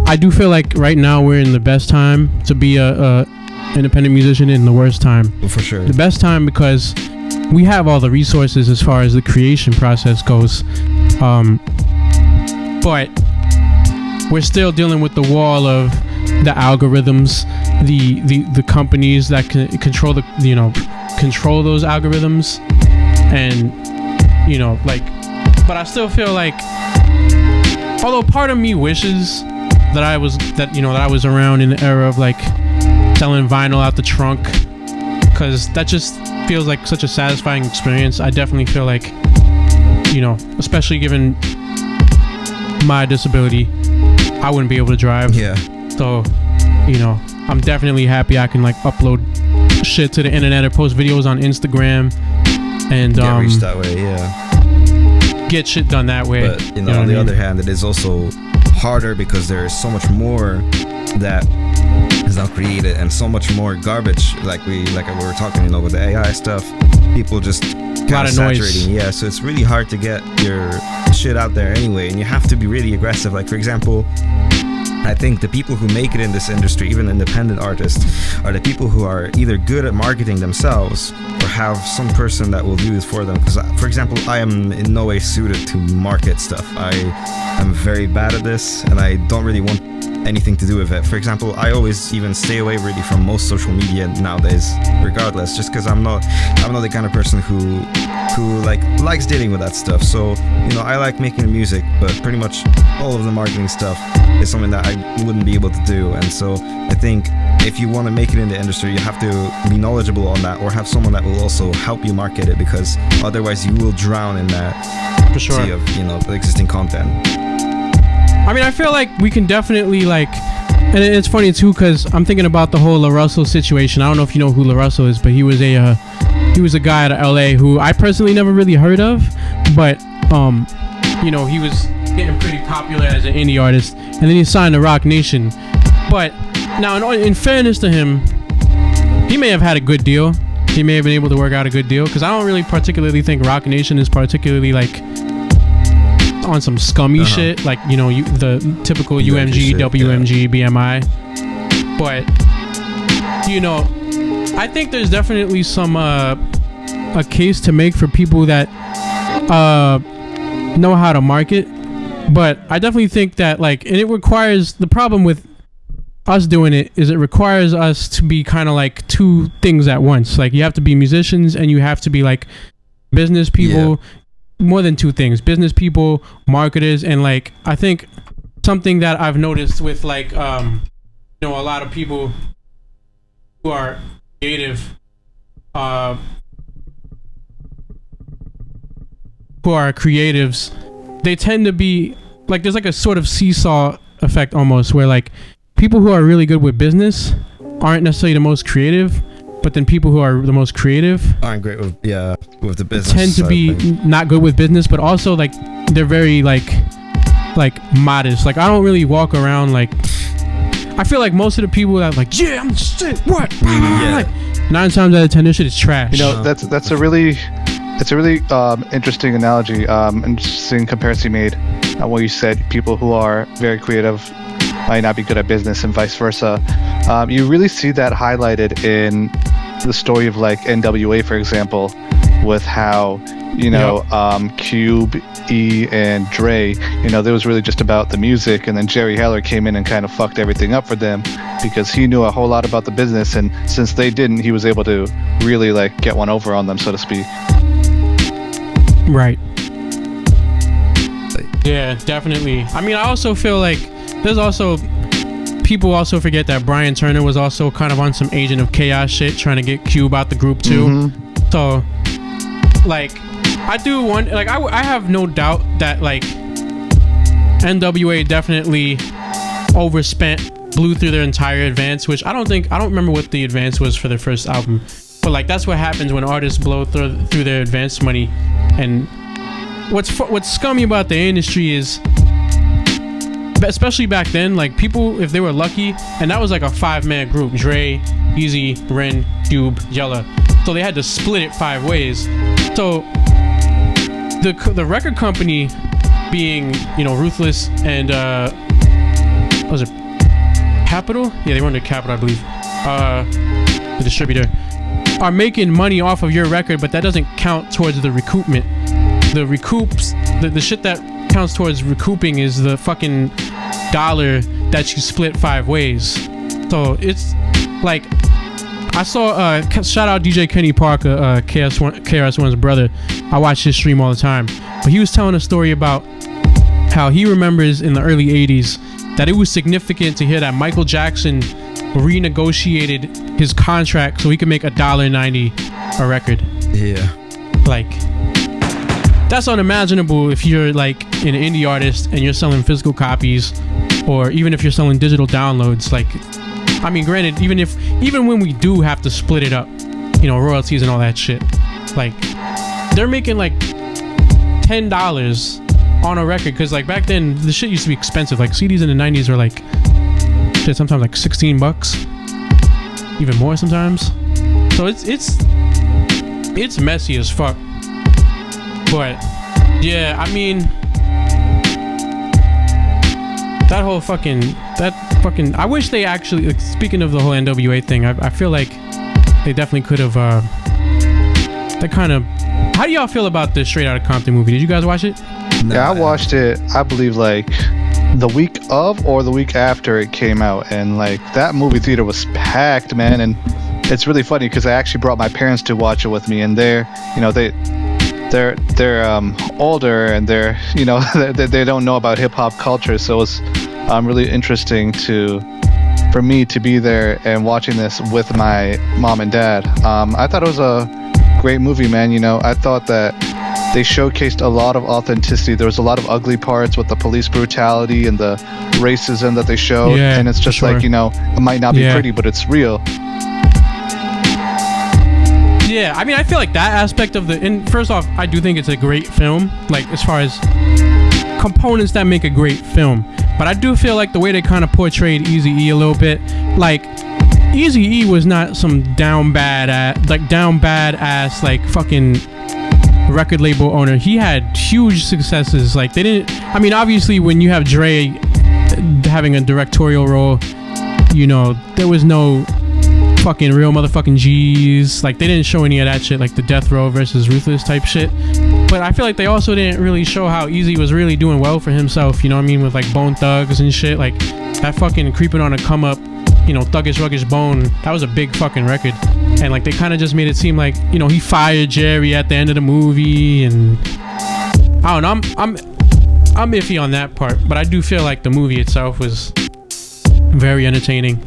I do feel like right now we're in the best time to be a independent musician, and the worst time. For sure. The best time because we have all the resources as far as the creation process goes, but we're still dealing with the wall of the algorithms, the companies that can control control those algorithms, and but I still feel like, although part of me wishes that I was around in the era of like selling vinyl out the trunk, because that just feels like such a satisfying experience. I definitely feel like, especially given my disability, I wouldn't be able to drive. Yeah. So, I'm definitely happy I can like upload shit to the internet or post videos on Instagram and get reached that way. Yeah. get shit done that way. But you know, on the other hand, it is also harder because there is so much more that is not created and so much more garbage. Like we were talking, you know, with the AI stuff, people just kind lot of of noise. saturating. Yeah, so it's really hard to get your shit out there anyway, and you have to be really aggressive. Like, for example, I think the people who make it in this industry, even independent artists, are the people who are either good at marketing themselves or have some person that will do this for them. Because, for example, I am in no way suited to market stuff. I am very bad at this, and I don't really want anything to do with it. For example, I always even stay away really from most social media nowadays, regardless, just because I'm not the kind of person who likes dealing with that stuff. So, you know, I like making music, but pretty much all of the marketing stuff is something that I wouldn't be able to do. And so I think if you want to make it in the industry, you have to be knowledgeable on that, or have someone that will also help you market it, because otherwise you will drown in that For sure. sea of, you know, the existing content. I mean, I feel like we can definitely like, and it's funny too, because I'm thinking about the whole La Russell situation. I don't know if you know who La Russell is, but he was a guy out of LA who I personally never really heard of, but you know, he was getting pretty popular as an indie artist, and then he signed to Rock Nation. But now, in fairness to him, he may have had a good deal. He may have been able to work out a good deal, because I don't really particularly think Rock Nation is particularly like on some scummy shit, like, you know, the typical UMG, shit, WMG, BMI. But, you know, I think there's definitely some a case to make for people that know how to market. But I definitely think that, like, and it requires, the problem with us doing it is it requires us to be kind of like two things at once. Like, you have to be musicians and you have to be like business people. More than two things: business people, marketers. And like, I think something that I've noticed with like you know, a lot of people who are creative, who are creatives, they tend to be like, there's like a sort of seesaw effect almost, where like people who are really good with business aren't necessarily the most creative, but then people who are the most creative aren't great with the business, tend to be not good with business, but also like they're very like modest. Like, I don't really walk around like, I feel like most of the people that like, yeah, I'm shit, what? Like, 9 times out of 10 this shit is trash. You know, that's a really interesting analogy, interesting comparison you made on what you said. People who are very creative might not be good at business, and vice versa. You really see that highlighted in the story of like NWA, for example, with how, you know, Cube, E, and Dre, you know, there was really just about the music, and then Jerry Heller came in and kind of fucked everything up for them because he knew a whole lot about the business, and since they didn't, he was able to really like get one over on them, so to speak. Right. Yeah, definitely. I mean, I also feel like there's also, people also forget that Brian Turner was also kind of on some Agent of Chaos shit, trying to get Cube out the group too. So, like, I do want, like, I have no doubt that like NWA definitely overspent, blew through their entire advance, which I don't remember what the advance was for their first album, but like, that's what happens when artists blow through their advance money. And what's scummy about the industry is, especially back then, like, people, if they were lucky, and that was like a 5-man group: Dre, Easy, Ren, Cube, Yella. So they had to split it 5 ways. So the record company, being, you know, Ruthless and what was it, Capitol? Yeah, they were under Capitol, I believe. The distributor are making money off of your record, but that doesn't count towards the recoupment. The shit that counts towards recouping is the fucking dollar that you split 5 ways. So it's like, I saw shout out DJ Kenny Parker, KRS-One's brother. I watch his stream all the time, but he was telling a story about how he remembers in the early 80s that it was significant to hear that Michael Jackson renegotiated his contract so he could make $1.90 a record. Yeah. Like, that's unimaginable if you're like an indie artist and you're selling physical copies, or even if you're selling digital downloads. Like, I mean, granted, even when we do have to split it up, you know, royalties and all that shit, like, they're making like $10 on a record, because like back then the shit used to be expensive. Like CDs in the 90s were like shit, sometimes like $16, even more sometimes. So it's messy as fuck. But yeah, I mean, that fucking I wish they actually, like, speaking of the whole NWA thing, I feel like they definitely could have that kind of. How do y'all feel about the Straight Outta Compton movie? Did you guys watch it? Yeah, I watched it, I believe, like the week of or the week after it came out, and like that movie theater was packed, man. And it's really funny because I actually brought my parents to watch it with me, and they're older, and they're they don't know about hip hop culture, so it's really interesting for me to be there and watching this with my mom and dad. I thought it was a great movie, man. I thought that they showcased a lot of authenticity. There was a lot of ugly parts with the police brutality and the racism that they showed, and it's just like, it might not be pretty, but it's real. Yeah, I mean, I feel like that aspect of and first off, I do think it's a great film, like as far as components that make a great film. But I do feel like the way they kind of portrayed Eazy-E a little bit, like Eazy-E was not some down bad ass like fucking record label owner. He had huge successes. Like, they didn't, I mean, obviously when you have Dre having a directorial role, there was no fucking real motherfucking G's. Like, they didn't show any of that shit, like the Death Row versus Ruthless type shit. But I feel like they also didn't really show how Eazy was really doing well for himself, you know what I mean, with like Bone Thugs and shit. Like that fucking Creeping on a Come Up, Thuggish Ruggish Bone, that was a big fucking record. And like they kind of just made it seem like, he fired Jerry at the end of the movie, and I don't know, I'm iffy on that part, but I do feel like the movie itself was very entertaining.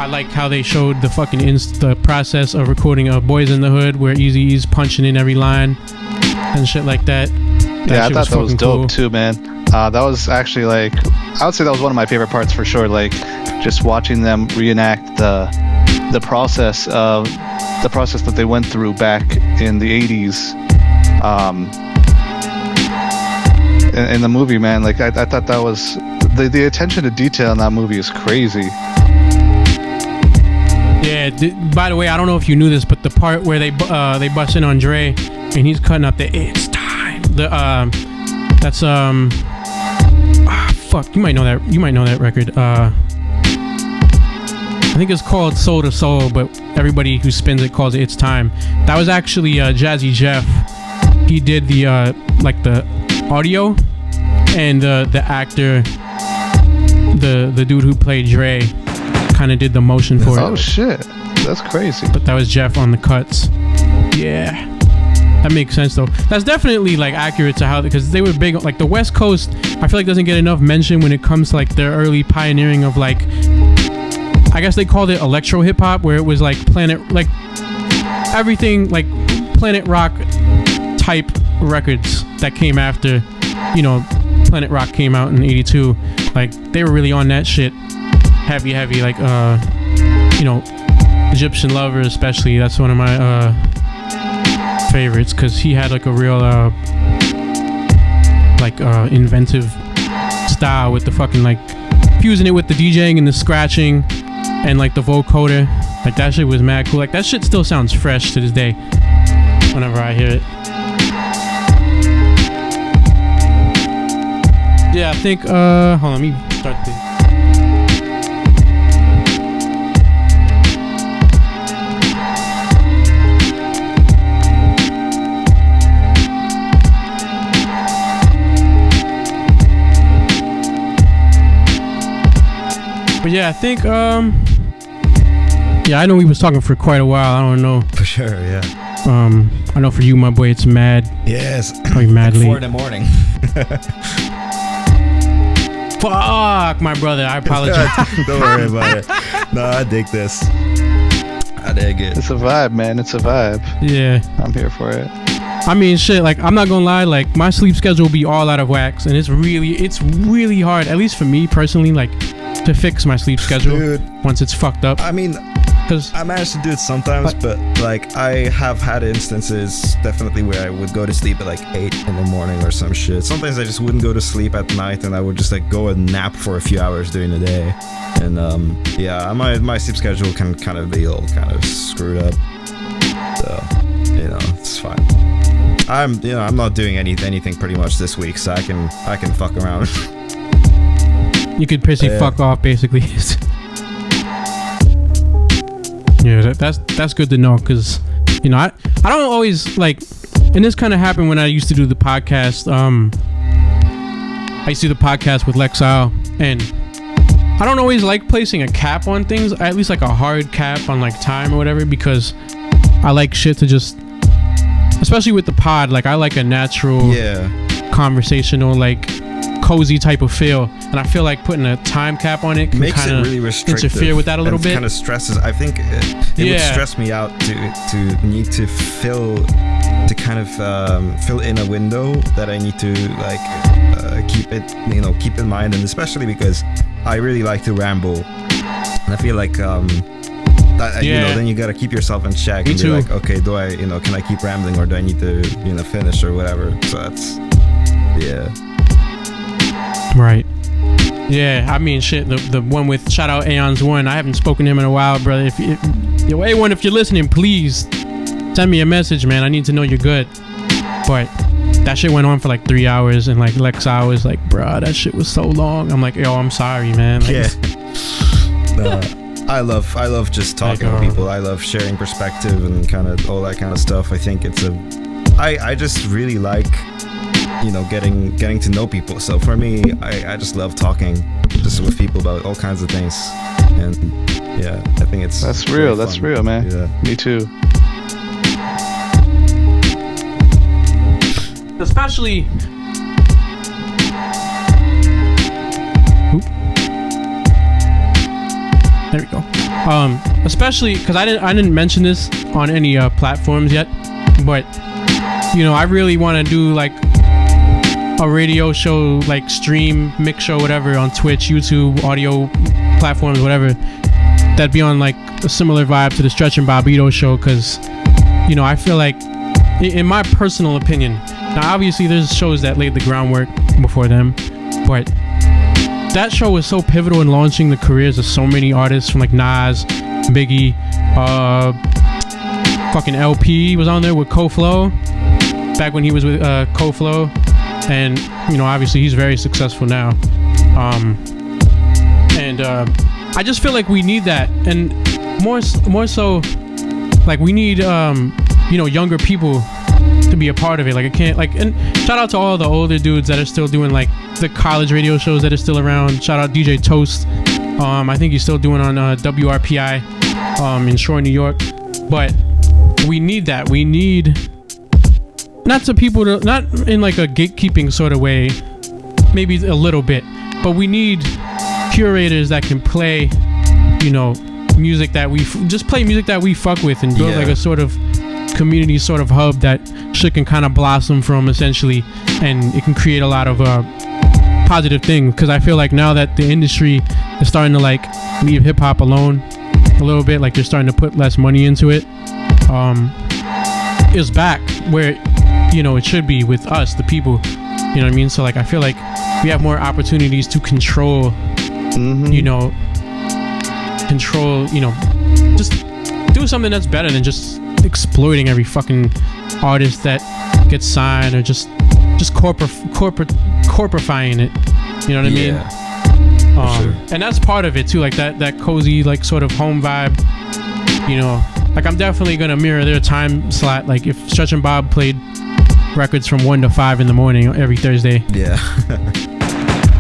I like how they showed the fucking the process of recording Boys in the Hood, where Eazy-E's punching in every line and shit like that. Yeah, I thought that was dope too, man. That was actually, like, I would say that was one of my favorite parts for sure. Like, just watching them reenact the process that they went through back in the 80s. In the movie, man. Like, I thought that was the attention to detail in that movie is crazy. Yeah. By the way, I don't know if you knew this, but the part where they bust in on Dre and he's cutting up the "It's time." That's fuck. You might know that record. I think it's called Soul to Soul, but everybody who spins it calls it "It's Time." That was actually Jazzy Jeff. He did the the audio, and the actor, the dude who played Dre, kind of did the motion for it. Oh shit, that's crazy. But that was Jeff on the cuts. Yeah, that makes sense though. That's definitely like accurate to how, because they were big, like the West Coast, I feel like doesn't get enough mention when it comes to like their early pioneering of, like, I guess they called it electro hip hop, where it was like everything like Planet Rock type records that came after, Planet Rock came out in '82. Like, they were really on that shit heavy, like Egyptian Lover especially. That's one of my favorites, because he had like a real inventive style with the fucking, like, fusing it with the DJing and the scratching and like the vocoder. Like, that shit was mad cool. Like, that shit still sounds fresh to this day whenever I hear it. Yeah, I think hold on, let me start this. But yeah, I think I know we was talking for quite a while. I don't know. For sure, yeah. I know for you, my boy, it's mad. Yes. Probably mad like late. 4 in the morning. Fuck, my brother. I apologize. Don't worry about it. No, I dig this. I dig it. It's a vibe, man. It's a vibe. Yeah. I'm here for it. I mean, shit, like, I'm not gonna lie, like, my sleep schedule will be all out of wax, and it's really hard, at least for me personally, like, to fix my sleep schedule. Dude, once it's fucked up. I mean, Because I managed to do it sometimes, but like I have had instances definitely where I would go to sleep at like 8 in the morning or some shit. Sometimes I just wouldn't go to sleep at night, and I would just like go and nap for a few hours during the day. And yeah, my sleep schedule can kind of be all kind of screwed up. So, you know, it's fine. I'm not doing anything pretty much this week, so I can fuck around. You could basically fuck off, basically. Yeah, that's good to know, because you know I don't always like, and this kind of happened when I used to do the podcast. I used to do the podcast with Lexile, and I don't always like placing a cap on things, at least like a hard cap on like time or whatever, because I like shit to just, especially with the pod, like I like a natural, conversational, like cozy type of feel, and I feel like putting a time cap on it can makes kind it of really restrictive, interfere with that a little bit. Kind of stresses. I think it would stress me out to need to fill in a window that I need to like keep in mind, and especially because I really like to ramble, and I feel like you know, then you gotta keep yourself in check and be like, okay, do I, can I keep rambling, or do I need to, finish or whatever? So that's, right. Yeah, I mean, shit, the one with, shout out Aeon's One, I haven't spoken to him in a while, brother. If A1, if you're listening, please send me a message, man. I need to know you're good. But that shit went on for like 3 hours, and like Lexile was like, bruh, that shit was so long. I'm like, yo, I'm sorry, man. Like, I love just talking to people. I love sharing perspective and kind of all that kind of stuff. I think I just really like, getting to know people. So for me, I just love talking just with people about all kinds of things. And yeah, I think that's real. That's real, man. Yeah. Me too. Especially there we go. Especially because I didn't mention this on any platforms yet, but I really want to do like a radio show, like stream, mix show, whatever, on Twitch, YouTube, audio platforms, whatever. That'd be on like a similar vibe to the Stretch and Bobbito show, because I feel like, in my personal opinion, now obviously there's shows that laid the groundwork before them, but that show was so pivotal in launching the careers of so many artists, from like Nas, Biggie, fucking LP was on there with Koflo back when he was with Koflo, and obviously he's very successful now. And I just feel like we need that, and more so, like we need younger people to be a part of it. Like I can't, like, and shout out to all the older dudes that are still doing like the college radio shows that are still around. Shout out DJ Toast. I think he's still doing on WRPI in Shore, New York. But we need that. We need not in like a gatekeeping sort of way, maybe a little bit, but we need curators that can play, music that we just play music that we fuck with, and build like a sort of community sort of hub that shit can kind of blossom from, essentially, and it can create a lot of positive things. Because I feel like now that the industry is starting to like leave hip-hop alone a little bit, like they're starting to put less money into it, is back where it should be with us, the people, what I mean? So like I feel like we have more opportunities to control, just do something that's better than just exploiting every fucking artist that gets signed, or just corporifying it. You know what I mean? Sure. And that's part of it too, like that cozy, like sort of home vibe. Like I'm definitely gonna mirror their time slot. Like if Stretch and Bob played records from 1 to 5 in the morning every Thursday. Yeah.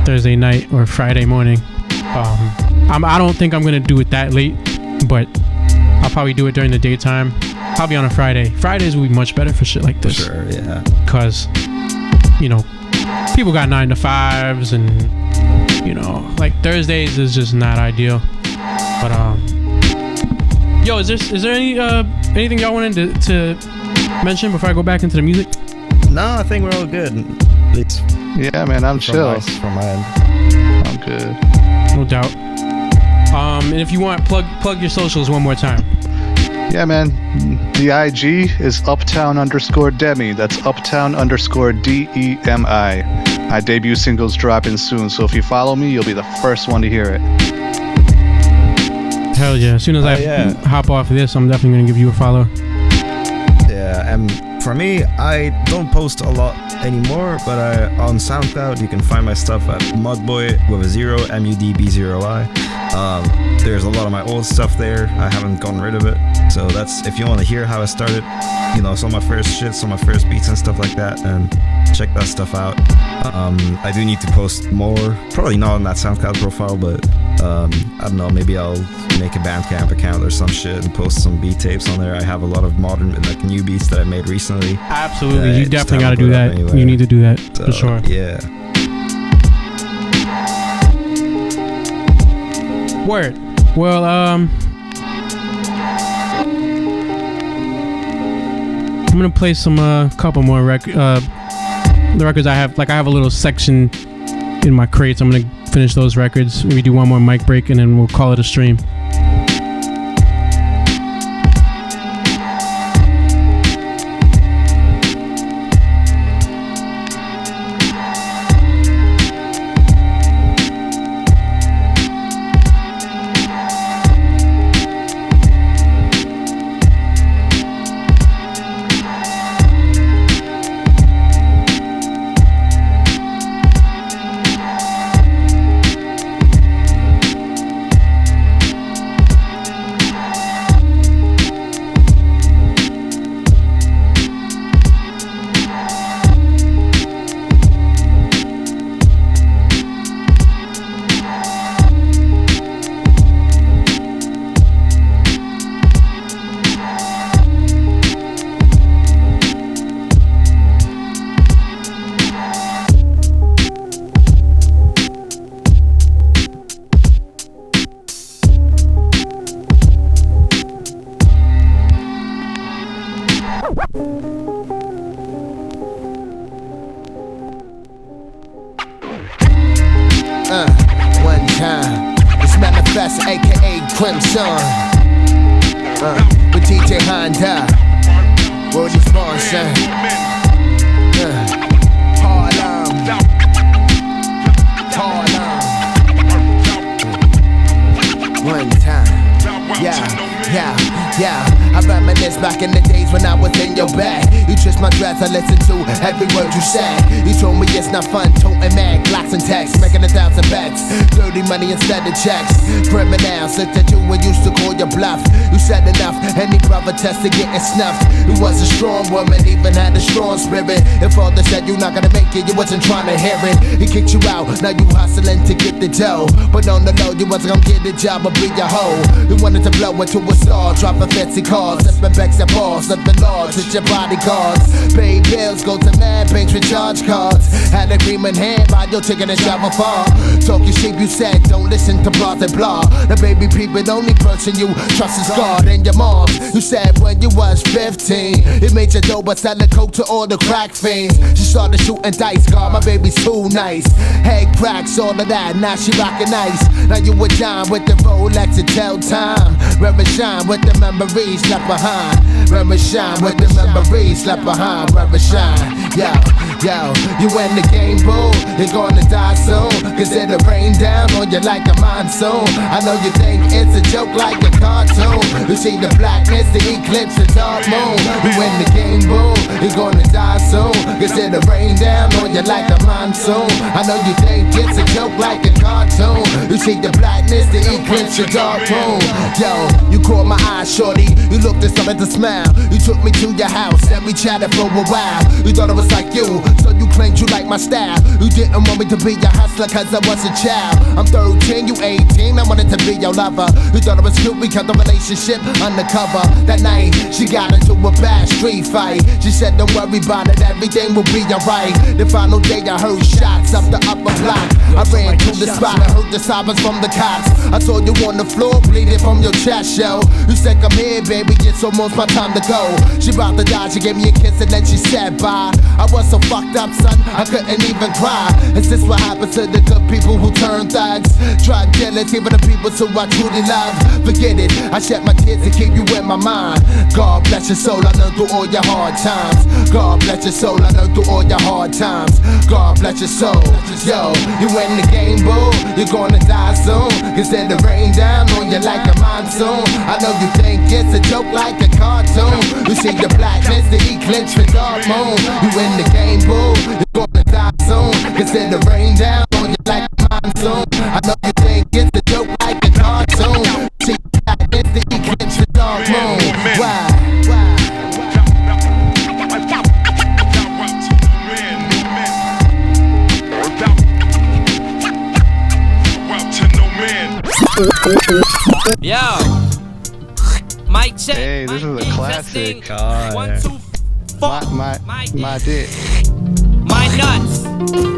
Thursday night or Friday morning. I don't think I'm gonna do it that late, but I'll probably do it during the daytime. Probably on a Friday. Fridays will be much better for shit like this. Sure, yeah. Cause, people got 9 to 5s, and like Thursdays is just not ideal. But yo, is there anything y'all wanted to mention before I go back into the music? No, I think we're all good. At least, yeah, man, I'm chill. From my end. I'm good. No doubt. And if you want, plug your socials one more time. Yeah, man. The IG is uptown_Demi. That's uptown_DEMI. My debut single's dropping soon, so if you follow me, you'll be the first one to hear it. Hell yeah. As soon as I hop off of this, I'm definitely going to give you a follow. Yeah, and for me, I don't post a lot anymore, but on SoundCloud, you can find my stuff at Mudb0y with a 0, MUDB0Y. There's a lot of my old stuff there. I haven't gotten rid of it. So that's, if you want to hear how I started, you know, some of my first shit, some of my first beats and stuff like that, and check that stuff out. I do need to post more, probably not on that SoundCloud profile, but I don't know, maybe I'll make a Bandcamp account or some shit and post some beat tapes on there. I have a lot of modern, like, new beats that I made recently. Absolutely, you definitely got to do that. You need to do that, so, for sure. Yeah. Word. Well, I'm gonna play some couple more the records I have. Like, I have a little section in my crates. I'm gonna finish those records. Maybe do one more mic break, and then we'll call it a stream. One time, it's Manifest, aka Crimson. With DJ Honda, Wordy Sponsor. Harlem. One time, yeah. I reminisce back in the days when I was in your bag. You twist my dress, I listen to every word you say. You told me it's not fun, toting mad, glocks and texts, making 1,000 bets, dirty money instead of checks. Criminals looked at you and used to call your bluff. You said enough, any brother tested getting snuffed. You was a strong woman, even had a strong spirit. If father said you're not gonna make it, you wasn't trying to hear it. He kicked you out, now you hustling to get the dough. But on the low, you wasn't gonna get the job or be a hoe. You wanted to blow into a star, drop a fancy cars, slipping backs and balls, living large with your bodyguards. Pay bills, go to mad banks with charge cards. Had agreement hand, buy your ticket and travel far. Talking sheep, you said, don't listen to blah and blah. The baby people, the only person you trust is God and your mom. You said when you was 15, it made your dough but selling coke to all the crack fiends. She started shooting dice, God, my baby's too nice. Head cracks, all of that, now she rockin' ice. Now you a dime with the Rolex to tell time. Remember shine with the memories left behind. Remember shine with the memories left behind. Remember shine, yo, you in the game, boo. You're gonna die soon, cause it'll rain down on you like a monsoon. I know you think it's a joke like a cartoon. You see the blackness, the eclipse, the dark moon. You in the game, boo. You're gonna die soon, cause it'll rain down on you like a monsoon. I know you think it's a joke like a cartoon. You see the blackness, the eclipse, the dark moon. Yo, you caught my eye, shorty. You looked at something to smile. You took me to your house and we chatted for a while. You thought it was like you, so you claimed you liked my style. You didn't want me to be your hustler cause I was a child. I'm 13, you 18, I wanted to be your lover. You thought it was cute, we kept the relationship undercover. That night, she got into a bad street fight. She said don't worry about it, everything will be alright. The final day I heard shots up the upper block. I ran to the spot, I heard the sirens from the cops. I saw you on the floor, bleeding from your chest, yo. You said come here baby, it's almost my time to go. She about to die, she gave me a kiss and then she said bye. I was so fucked up son, I couldn't even cry. And since This what happens to the good people who turn thugs. Drug dealers, even the people who I truly love. Forget it, I shed my tears to keep you in my mind. God bless your soul, I know through all your hard times. God bless your soul, I know through all your hard times. God bless your soul. Yo, you in the game, boo, you're gonna die soon. Cause then the rain down on you like a monsoon. I know you think it's a joke like a cartoon. You see the blackness, the eclipse, the dark moon. You in the game, boo, you're gonna die soon. Cause then the rain down on you like a monsoon. I know you think it's a joke like a cartoon. See the blackness, the eclipse, the dark moon. Why? Yo, mic check. Hey, this is a classic. God. 1, 2, 4. My dick. My nuts.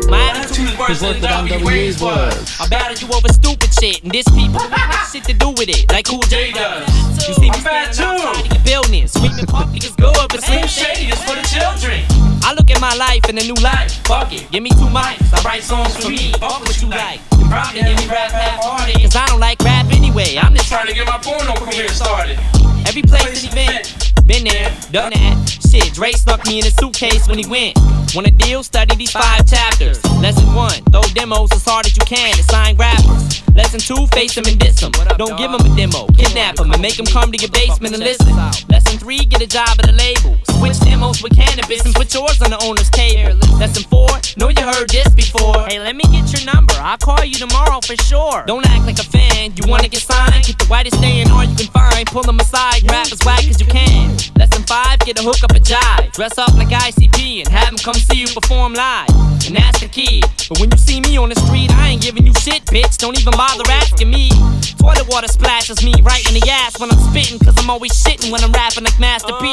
My attitude is worse than WWE's was. I battle you over stupid shit, and this people have shit to do with it, like Cool J does. You see me fat too. Outside of your building, screaming puppy is good, but Slim Shady is for the children. I look at my life in a new light. Fuck it, give me 2 mics. I write songs for me. Fuck what you like. You probably hear me rap half-hearted, cause I don't like rap anyway. I'm just trying to get my porno career started. Every place and event, been there, done that. Shit, Dre stuck me in a suitcase when he went. Want a deal? Study these 5 chapters. Lesson 1, throw demos as hard as you can and sign rappers. Lesson 2, face them and diss them. Don't give them a demo, kidnap them and make them come to your basement and listen. Lesson 3, get a job at a label. Switch demos with cannabis and put yours on the owner's table. Lesson 4, know you heard this before. Hey, let me get your number, I'll call you tomorrow for sure. Don't act like a fan, you wanna get signed? Get the whitest A&R you can find, pull them aside, rap as whack as you can. Lesson 5, get a hook up a jive. Dress up like ICP and have them come see you perform live. And that's the key. But when you see me on the street, I ain't giving you shit, bitch. Don't even bother asking me. Toilet water splashes me right in the ass when I'm spitting, cause I'm always shitting when I'm rapping like Master P.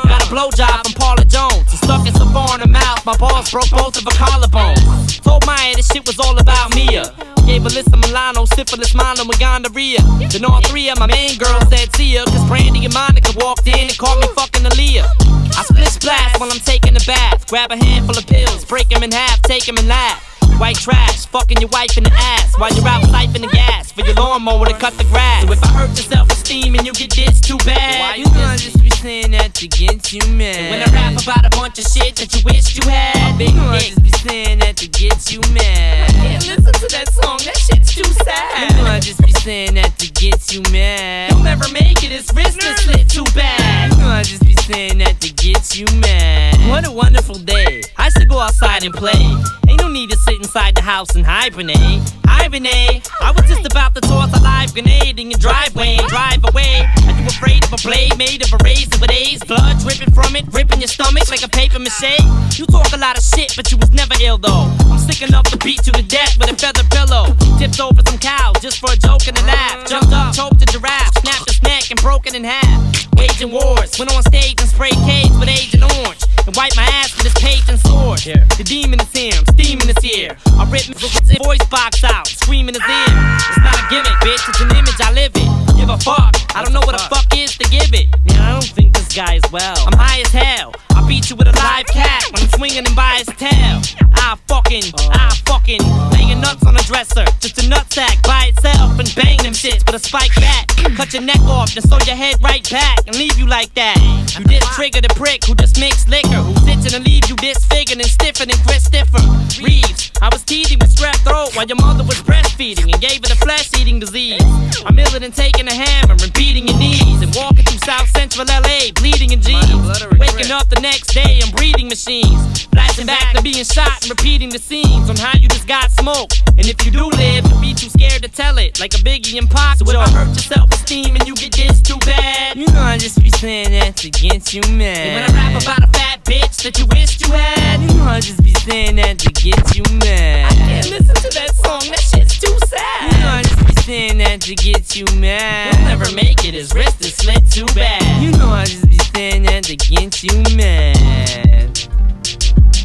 Got a blowjob from Paula Jones and stuck in so far in the mouth, my balls broke both of her collarbones. Told Maya this shit was all about Mia. Gave Alyssa Milano, syphilis, mono, and gonorrhea. Then all 3 of my main girls said see ya, cause Brandy and Monica walked in and called me fucking Aaliyah. I split splash while I'm taking a bath. Grab a handful of pills, break them in half, take them and laugh. White trash, fucking your wife in the ass while you're out siphoning gas for your lawnmower to cut the grass. So if I hurt your self-esteem and you get this too bad, why you gonna just be saying that to get you mad? When I rap about a bunch of shit that you wish you had, big just be saying that to get you mad. I can't listen to that song, that shit's too sad. You gonna just be saying that to get you mad. You'll never make it, it's wrist slit too bad. You gonna just be saying that to get you mad. What a wonderful day, I should go outside and play. Ain't no need to sit inside the house and hibernate. I was just about to toss a live grenade in your driveway and drive away. Are you afraid of a blade made of a razor with A's? Blood dripping from it, ripping your stomach like a paper mache? You talk a lot of shit, but you was never ill though. I'm sick enough to beat you to death with a feather pillow. Tipped over some cows just for a joke and a laugh. Jumped up, choked a giraffe, snapped his neck and broke it in half. Waging wars, went on stage and sprayed cage with Agent Orange and wiped my ass with his page and sword. The demon is here, I'm steaming this here. I ripped his voice box out, screaming his ear. It's not a gimmick, bitch, it's an image, I live it. Give a fuck, I don't know what a fuck is to give it. Man, I don't think this guy is well. I'm high as hell, I beat you with a live cat when I'm swinging him by his tail. I fucking lay your nuts on a dresser, just a nutsack by itself and bang them shits with a spike bat. Cut your neck off, then sew your head right back and leave you like that. I'm this trigger the prick who just makes liquor, who's itching to leave you disfigured and stiffer than Chris Stiffer. Reeves, I was teasing with strep throat while your mother was breastfeeding and gave her the flesh-eating disease. I'm iller than taking a hammer and beating your knees and walking through South Central LA, bleeding in jeans. Waking up the next day on breathing machines, flashing back to being shot and repeating the scenes on how you just got smoked. And if you do live, you'll be too scared to tell it, like a Biggie and Pac. So if I hurt your self-esteem and you get this too bad, you know I just be saying that's against you, man. And when I rap about a fat bitch that you wished you had, you know I just be saying that to get you mad. I can't listen to that song, that shit's too sad. You know I just be saying that to get you mad. He'll never make it, his wrist is slit too bad. You know I just be saying that to get you mad.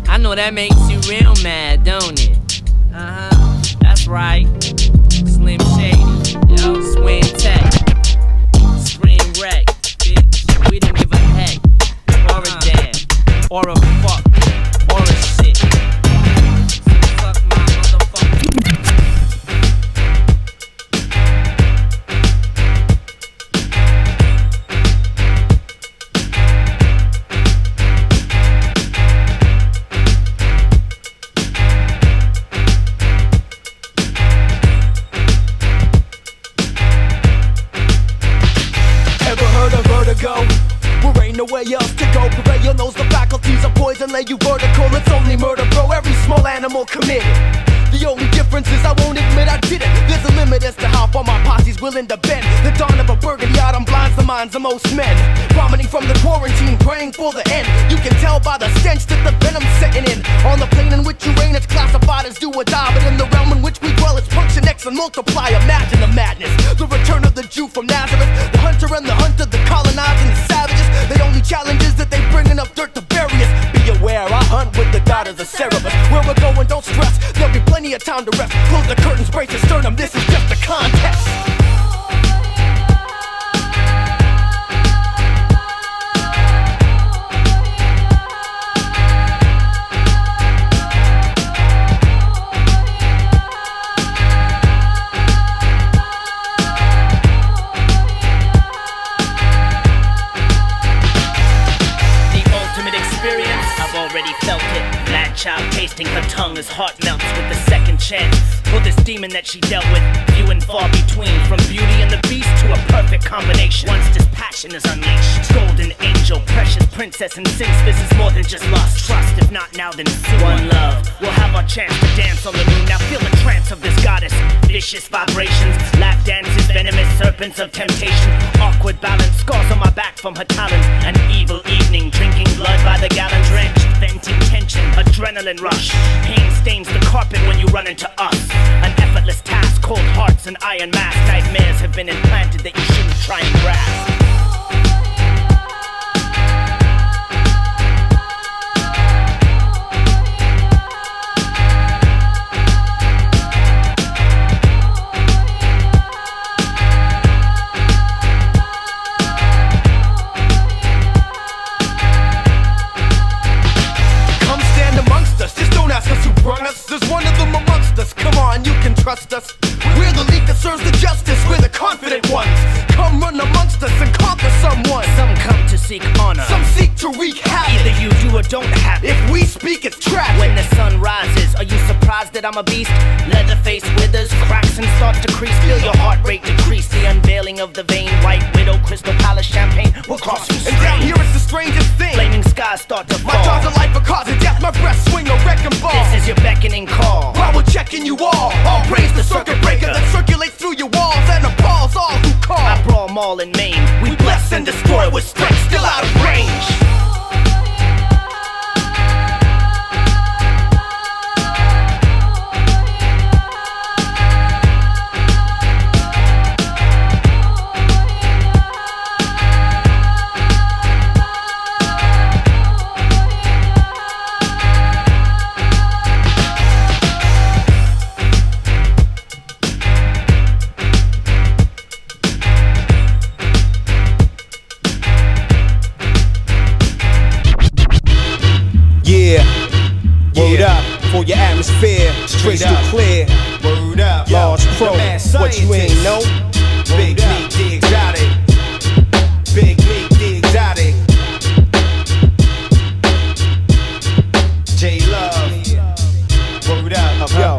I know that makes you real mad, don't it? That's right. Slim Shady, yo, Swing Tech, Spring Wreck, bitch. We don't give a heck, or a damn, or a fuck, or a shit. Suck my lay you vertical, it's only murder, bro. Every small animal committed. The only difference is I won't admit I did it. There's a limit as to how far my posse's willing to bend. The dawn of a burgundy autumn blinds the minds of most men. Vomiting from the quarantine, praying for the end. You can tell by the stench that the venom's setting in. On the plane in which you reign, it's classified as do or die. But in the realm in which we dwell, it's function X and multiply. Imagine the madness. The return of the Jew from Nazareth. The hunter and the hunter, the colonizing the savages. The only challenge is that they bring enough dirt to bury us. Be aware, I hunt with the daughters of Cerebus. Where we're going, don't stress. There'll be plenty of time to rest. Close the curtains, brace your sternum. This is just a contest. Already felt it. Mad child tasting her tongue as heart melts with the second chance for this demon that she dealt with. Few and far between, from Beauty and the Beast to a perfect combination. Once this passion is unleashed, golden angel, precious princess, and since this is more than just lust, trust, if not now then soon. One love, we'll have our chance to dance on the moon. Now feel the trance of this goddess. Vicious vibrations, lap dances, venomous serpents of temptation. Awkward balance, scars on my back from her talons. An evil evening, drinking blood by the gallon, drenched, venting tension, adrenaline rush. Pain stains the carpet when you run into us. An effortless task, cold hearts and iron mask. Nightmares have been implanted that you shouldn't try and grasp. There's one of them amongst us, come on, you can trust us. We're the league that serves the justice, we're the confident ones. Come run amongst us and conquer someone. Some come to seek honor, some seek to wreak havoc. Either you do or don't have it. If we speak, it's tragic. When the sun rises, are you surprised that I'm a beast? Leatherface withers, cracks and starts to crease. Feel your heart rate decrease. The unveiling of the vein, white widow, crystal palace champagne will cross you straight. And down here it's the strangest thing. Flaming skies start to fall. My jaws are life, a cause of death. My breath swing a wrecking ball. This is your beckoning call. While we're checking you all praise the circuit breaker that circulates through your walls and appalls all who call. I brawl maul and maim. We bless and destroy with strength still out of range. Word up for your atmosphere, crystal clear. Word up, Large Pro, what you ain't know? Big League, the exotic. Big League, the exotic. J Love. Word up, yo.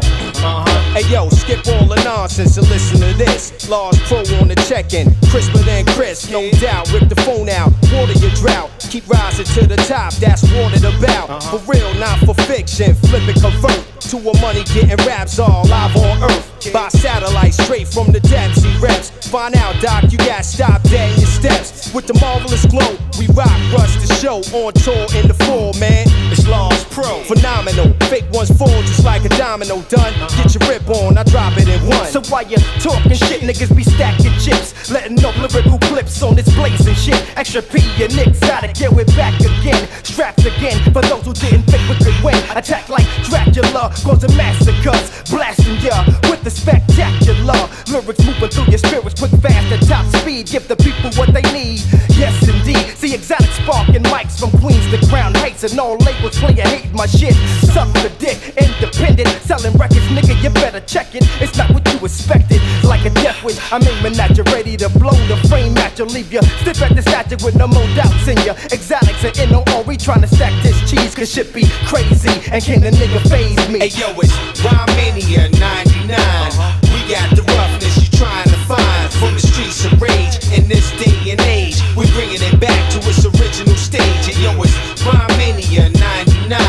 Hey yo, skip all the nonsense and listen to this. Large Pro on the check-in, crisper than Chris, no doubt. Rip the phone out, water your drought. Keep rising to the top, that's what it about. For real, not for fiction. Flip it, convert to a money getting raps all live on earth. By satellite, straight from the depths, he reps. Find out, Doc, you got stopped dead in your steps. With the marvelous glow, we rock, rush the show. On tour in the fall, man. It's Large Pro, phenomenal. Fake ones fall just like a domino. Done, get your rip on, I drop it in one. So while you talking shit, niggas be stacking chips, letting up lyrical clips on this blazing shit. Extra P and exotic, yeah, we're back again. Strapped again, for those who didn't think we could win. Attack like Dracula, causing massacres. Blasting ya with the spectacular lyrics moving through your spirits quick, fast, at top speed. Give the people what they need, yes indeed. See exotic sparking mics from Queens to Crown Heights, and all labels playin' hate my shit. Suck the dick, independent, selling records, nigga, you better check it. It's not what you expected, like a death wish. I'm aiming at you, ready to blow the frame at you, leave you stiff at the statue with no more doubts in you. Exotics and NOR, we tryna stack this cheese, cause shit be crazy, and can the nigga phase me? Hey yo, it's Rhymania 99. We got the roughness you trying to find from the streets of rage in this day and age. We bringing it back to its original stage. And yo, it's Rhymania 99.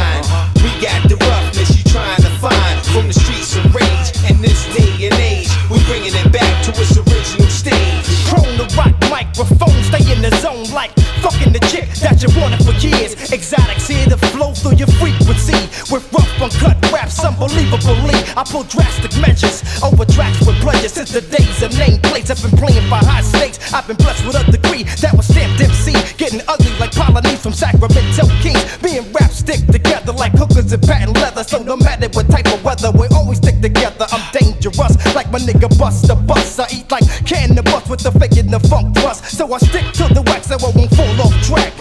Forcefully, I pull drastic measures over tracks with pleasure. Since the days of nameplates, I've been playing by high stakes. I've been blessed with a degree that was stamped MC. Getting ugly like Polynese from Sacramento Kings. Being rap stick together like hookers and patent leather. So no matter what type of weather, we always stick together. I'm dangerous like my nigga Buster Bus. I eat like cannabis with the fake and the funk thrust. So I stick to the wax so I won't fall off track.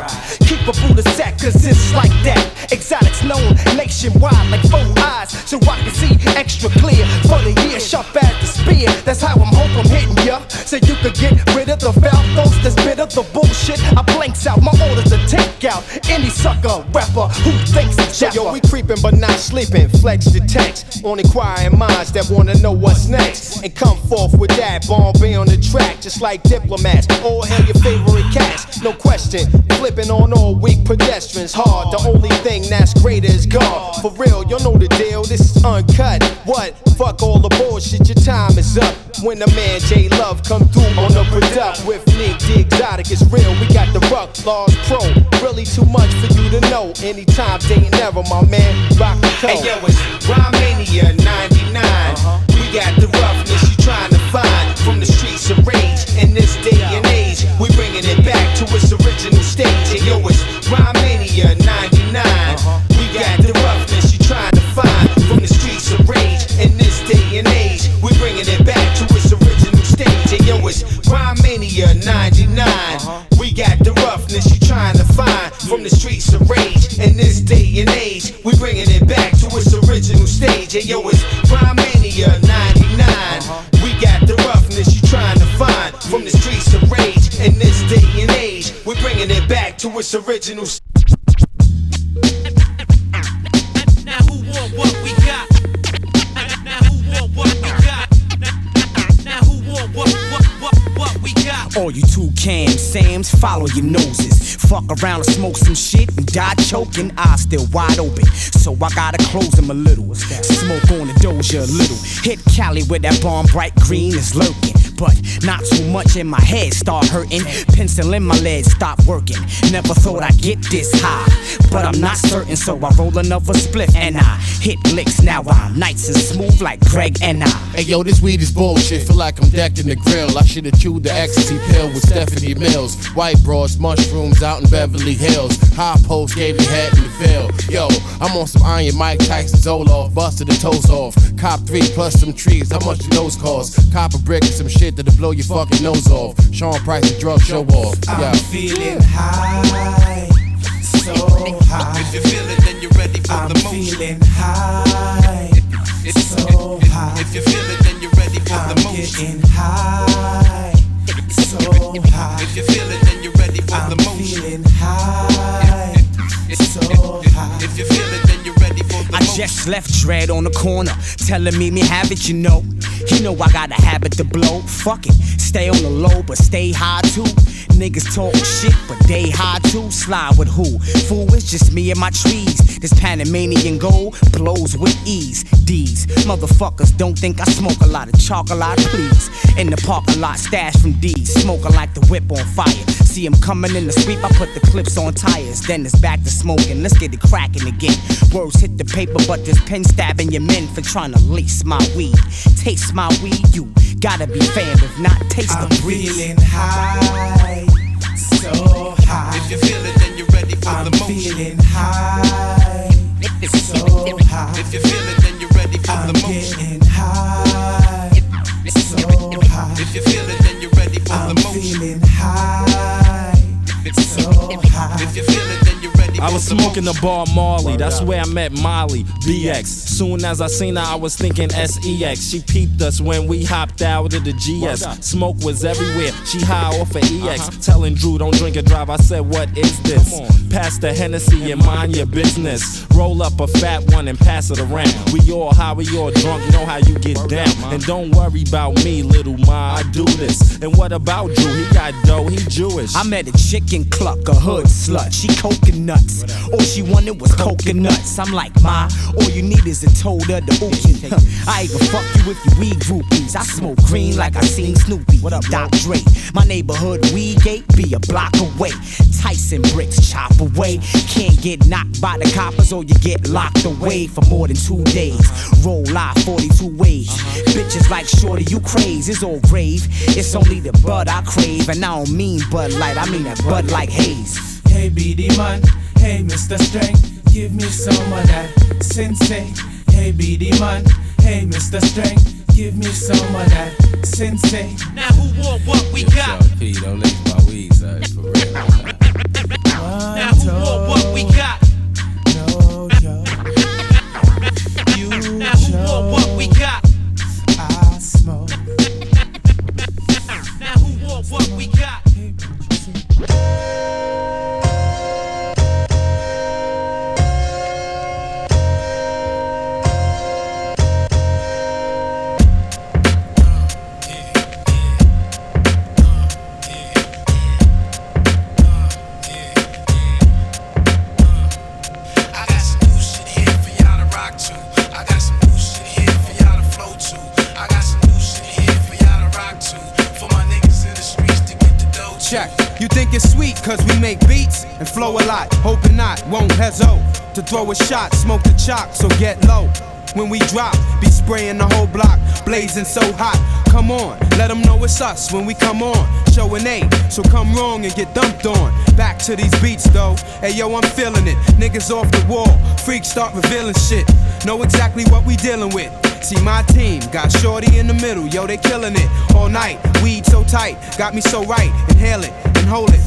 Keep a Buddha sack cause it's like that. Exotics known nationwide like 4 eyes. So I can see extra clear for the year. Sharp as the spear. That's how I'm hope I'm hitting ya. So you could get rid of the foul thoughts that's bit of the bullshit. I blanks out my orders to take out any sucker rapper who thinks it's so yo, we creeping but not sleeping. Flex the text on inquiring minds that wanna know what's next. And come forth with that bomb be on the track. Just like diplomats, all hail your favorite cats. No question, flipping on all weak pedestrians hard. The only thing that's greater is God. For real, y'all know the deal, this is uncut. What? Fuck all the bullshit, your time is up. When the man J Love come through on the product with Nick the Exotic, it's real. We got the Ruck, Laws Pro. Really too much for you to know. Anytime, day and never, my man. Rock the code. Hey yo, it's Rhymania 99. We got the roughness you trying to find from the streets of rage. In this day and age, we bringing it back to its original stage. Hey yo, it's Rhymania 99. We got the roughness you trying to find from the streets of rage. In this day and age, we bringing it back to its original stage. Hey yo, it's Rhymania 99. We got the roughness you trying to find from the streets of rage. In this day and age, we bringing it back to its original stage. Hey yo, it's Rhymania 99. We got the roughness you trying to find from the streets of rage. In this day and age, we bringing it back to its original stage. Now who want what we got? Now who want what we got? Now who want what we got? All you toucan Sams, follow your noses. Fuck around and smoke some shit and die choking. Eyes still wide open, so I gotta close them a little. Smoke on the doja a little. Hit Cali where that bomb bright green is lurking. But not too much in my head start hurting. Pencil in my lead stop working. Never thought I'd get this high, but I'm not certain, so I roll another spliff and I hit licks. Now I'm nice and smooth like Greg and I. Hey yo, this weed is bullshit. Feel like I'm decked in the grill. I should've chewed the ecstasy pill with Stephanie Mills. White broads, mushrooms out in Beverly Hills. High post gave me head in the field. Yo, I'm on some Iron Mike Tyson Zoloft. Busted the toes off. Cop 3 plus some trees. How much do those cost? Cop a brick and some shit that'll blow your fucking nose off. Sean Price and drug show off. I'm feeling high, so high. If you feel it, then you're ready for the motion. I'm feeling high, so high. If you feel it, then you're ready for the motion. Getting high, so high. If you feel it, then you're ready for the motion. Feeling high, so high. If you feel it, then you're ready for the motion. I just left Dread on the corner, telling me have it, you know. You know I got a habit to blow. Fuck it, stay on the low, but stay high too. Niggas talk shit, but they high too. Slide with who? Fool, it's just me and my trees. This Panamanian gold blows with ease. These motherfuckers don't think I smoke a lot of chocolate, please. In the parking lot, stash from D's. Smoking like the whip on fire. See him coming in the sweep, I put the clips on tires. Then it's back to smoking, let's get it cracking again. Words hit the paper, but there's pen stabbing your men for trying to lease my weed. Taste my weed, you gotta be fan, if not taste the breeze. I'm feeling high, so high. If you feel it, then you're ready for the motion. I'm feeling high, so high. If you feel it, then you're ready for the motion. Getting high, so high. If you feel it, then you're ready for the motion. Feeling high, so high. If you feel it, then you're ready for the motion. I was smoking the bar Marley, that's where I met Molly, BX. Soon as I seen her, I was thinking SEX. She peeped us when we hopped out of the GS. Smoke was everywhere, she high off of EX. Telling Drew, don't drink and drive, I said, what is this? Pass the Hennessy and mind your business. Roll up a fat one and pass it around. We all high, we all drunk, know how you get down. And don't worry about me, little ma, I do this. And what about Drew? He got dough, he Jewish. I met a chicken cluck, a hood slut, she coconuts. All she wanted was coconuts. I'm like, ma, all you need is a toad of the ookie. I even fuck you if you weed groupies. I smoke green like I seen Snoopy. What up, Doc Dre? My neighborhood weed gate be a block away. Tyson bricks chop away. Can't get knocked by the coppers or you get locked away for more than 2 days. Roll live 42 ways. Bitches like shorty, you craze. It's all grave. It's only the bud I crave. And I don't mean Bud Light, I mean that Bud like Haze. Hey BD man, hey Mr. Strength, give me some of that Sensei. Hey BD man, hey Mr. Strength, give me some of that Sensei. Now who want what we got? P, don't leave my weed, son, for real. Now who want what we got? No, yo. Now who want what we got? I smoke. Now who want what we got? Check. You think it's sweet cause we make beats and flow a lot. Hoping not, won't hesitate to throw a shot, smoke the chalk, so get low. When we drop, be spraying the whole block, blazing so hot. Come on, let them know it's us when we come on. Showing A, so come wrong and get dumped on. Back to these beats though, hey yo, I'm feeling it. Niggas off the wall, freaks start revealing shit. Know exactly what we dealing with. See my team, got shorty in the middle, yo they killing it. All night, weed so tight, got me so right. Inhale it and hold it,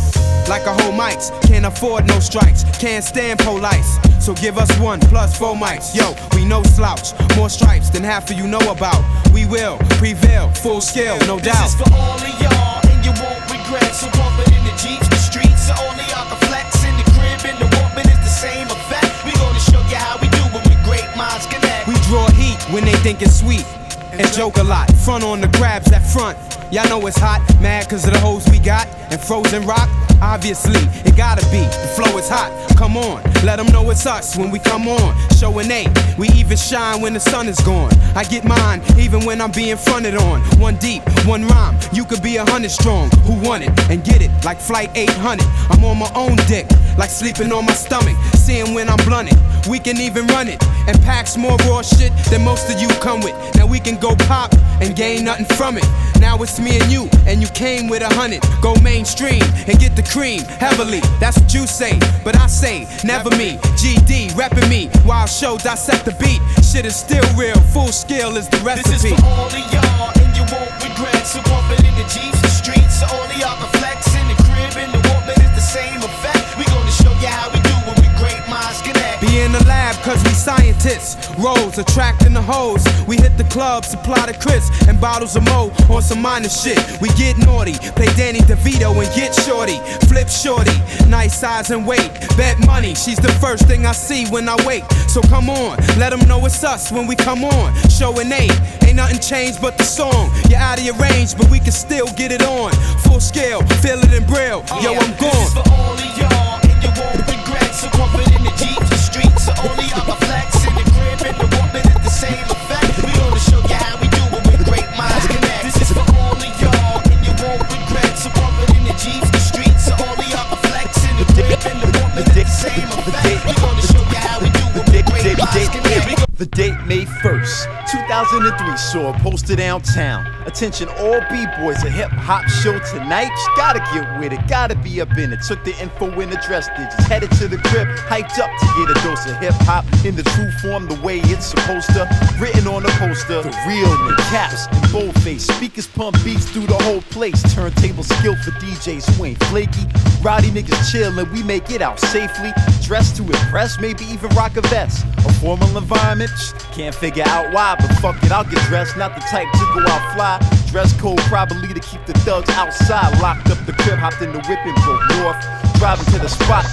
like a whole mics. Can't afford no strikes, can't stand police. So give us 1 plus 4 mics, yo, we no slouch. More stripes than half of you know about. We will prevail, full scale, no doubt. This is for all of y'all, and you won't regret. So bump it in the Jeeps, the streets, so only y'all can flex. In the crib, and the woman is the same effect. We gonna show you how we do it with great minds connect. We draw heat when they think it's sweet, and joke a lot. Front on the crabs that front. Y'all know it's hot, mad cause of the hoes we got. And frozen rock, obviously, it gotta be. The flow is hot, come on. Let them know it's us when we come on. Showing A, we even shine when the sun is gone. I get mine, even when I'm being fronted on. 1 deep, 1 rhyme, you could be 100 strong. Who want it and get it like flight 800. I'm on my own dick, like sleeping on my stomach. Seeing when I'm blunted, we can even run it. And packs more raw shit than most of you come with. Now we can go pop and gain nothing from it. Now it's me and you came with 100. Go mainstream and get the cream heavily. That's what you say, but I say never me. GD reppin' me while show dissect the beat. Shit is still real, full skill is the recipe. This is for all of y'all, and you won't regret. So bump it in the Jeeps, the streets, so all of y'all can flex. In the crib, and the woman is the same effect. We gonna show you how we do it with great minds connect. Be in the lab cause we scientists. Rolls attracting the hoes. We hit the club, supply the crisp and bottles of Mo on some minor shit. We get naughty, play Danny DeVito and get shorty. Flip shorty, nice size and weight. Bet money, she's the first thing I see when I wake. So come on, let them know it's us when we come on. Showing A, ain't nothing changed but the song. You're out of your range, but we can still get it on. Full scale, feel it in braille. Yo, I'm gone. This is for all of y'all, and you won't regret. So bump it in the Jeeps, the streets, so only y'all can flex. In the crib, and the woman is the same effect. We gonna show you how we do it with great minds connect. This is for all of y'all, and you won't regret. So bump it in the Jeeps, the streets, so only y'all can flex. In the crib, and the woman is the same effect. We gonna show you how we do it with great minds connect. The date May 1st, 2003 saw a poster downtown. Attention all B-boys, a hip-hop show tonight. You gotta get with it, gotta be up in it. Took the info and address digits, headed to the crib, hyped up to get a dose of hip-hop in the true form, the way it's supposed to. Written on the poster, the realness, caps and boldface. Speakers pump beats through the whole place. Turntable skill for DJs who ain't flaky. Rowdy niggas chill and we make it out safely. Dressed to impress, maybe even rock a vest. A formal environment, can't figure out why, but fuck it, I'll get dressed. Not the type to go out fly. Dress code probably to keep the thugs outside. Locked up the crib, hopped in the whip and broke north. Driving to the spot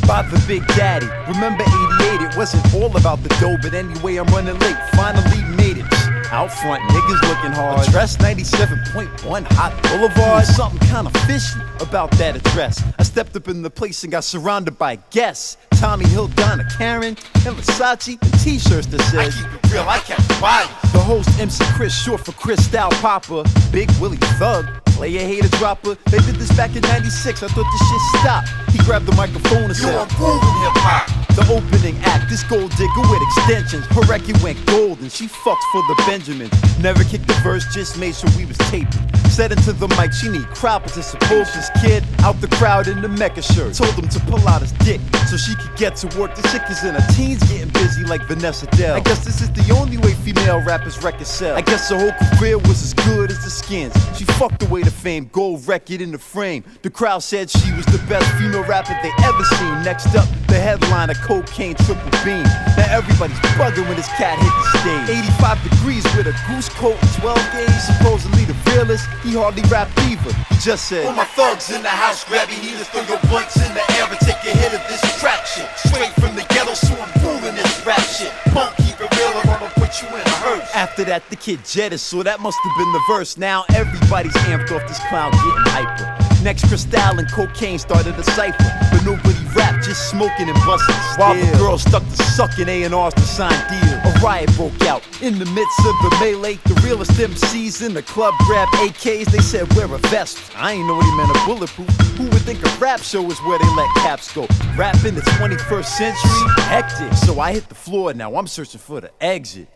by the Big Daddy. Remember 88, it wasn't all about the dough, but anyway I'm running late. Finally made it. Out front, niggas looking hard. Address 97.1 Hot Boulevard. Something kinda fishy about that address. I stepped up in the place and got surrounded by guests. Tommy Hill, Donna Karen, and Versace, and t-shirts that says, I keep it real, I catch bodies. The host, MC Chris, short for Chris Style Popper. Big Willie Thug, player hater dropper. They did this back in 96, I thought this shit stopped. He grabbed the microphone and said, I'm proving hip-hop. The opening act, this gold digger with extensions. Her record went gold and she fucked for the Benjamins. Never kicked the verse, just made sure we was taping. Said into the mic, she need crowd participation. This kid out the crowd in the Mecca shirt. Told him to pull out his dick so she could get to work. The chick is in her teens getting busy like Vanessa Dell. I guess this is the only way female rappers records sell. I guess her whole career was as good as the Skins. She fucked away the fame, gold record in the frame. The crowd said she was the best female rapper they ever seen. Next up, the headliner, Cocaine Triple Beam. Now everybody's bugging when this cat hit the stage. 85 degrees with a goose coat and 12 gauge. Supposedly the realest, he hardly rapped either. He just said, all my thugs in the house, grab your heaters, throw your blanks in the air and take a hit of this trap shit. Straight from the ghetto, so I'm fooling this rap shit. Punk, keep it real, or I'ma put you in a hearse. After that, the kid jetted, so that must have been the verse. Now everybody's amped off this clown getting hyper. Next, Cristal and Cocaine started a cipher, but nobody rapped, just smoking and busting still. While the girls stuck to sucking A&Rs to sign deals. A riot broke out in the midst of the melee. The realest MCs in the club grabbed AKs. They said wear a vest. I ain't know what he meant a bulletproof. Who would think a rap show is where they let caps go? Rap in the 21st century? Hectic. So I hit the floor, now I'm searching for the exit.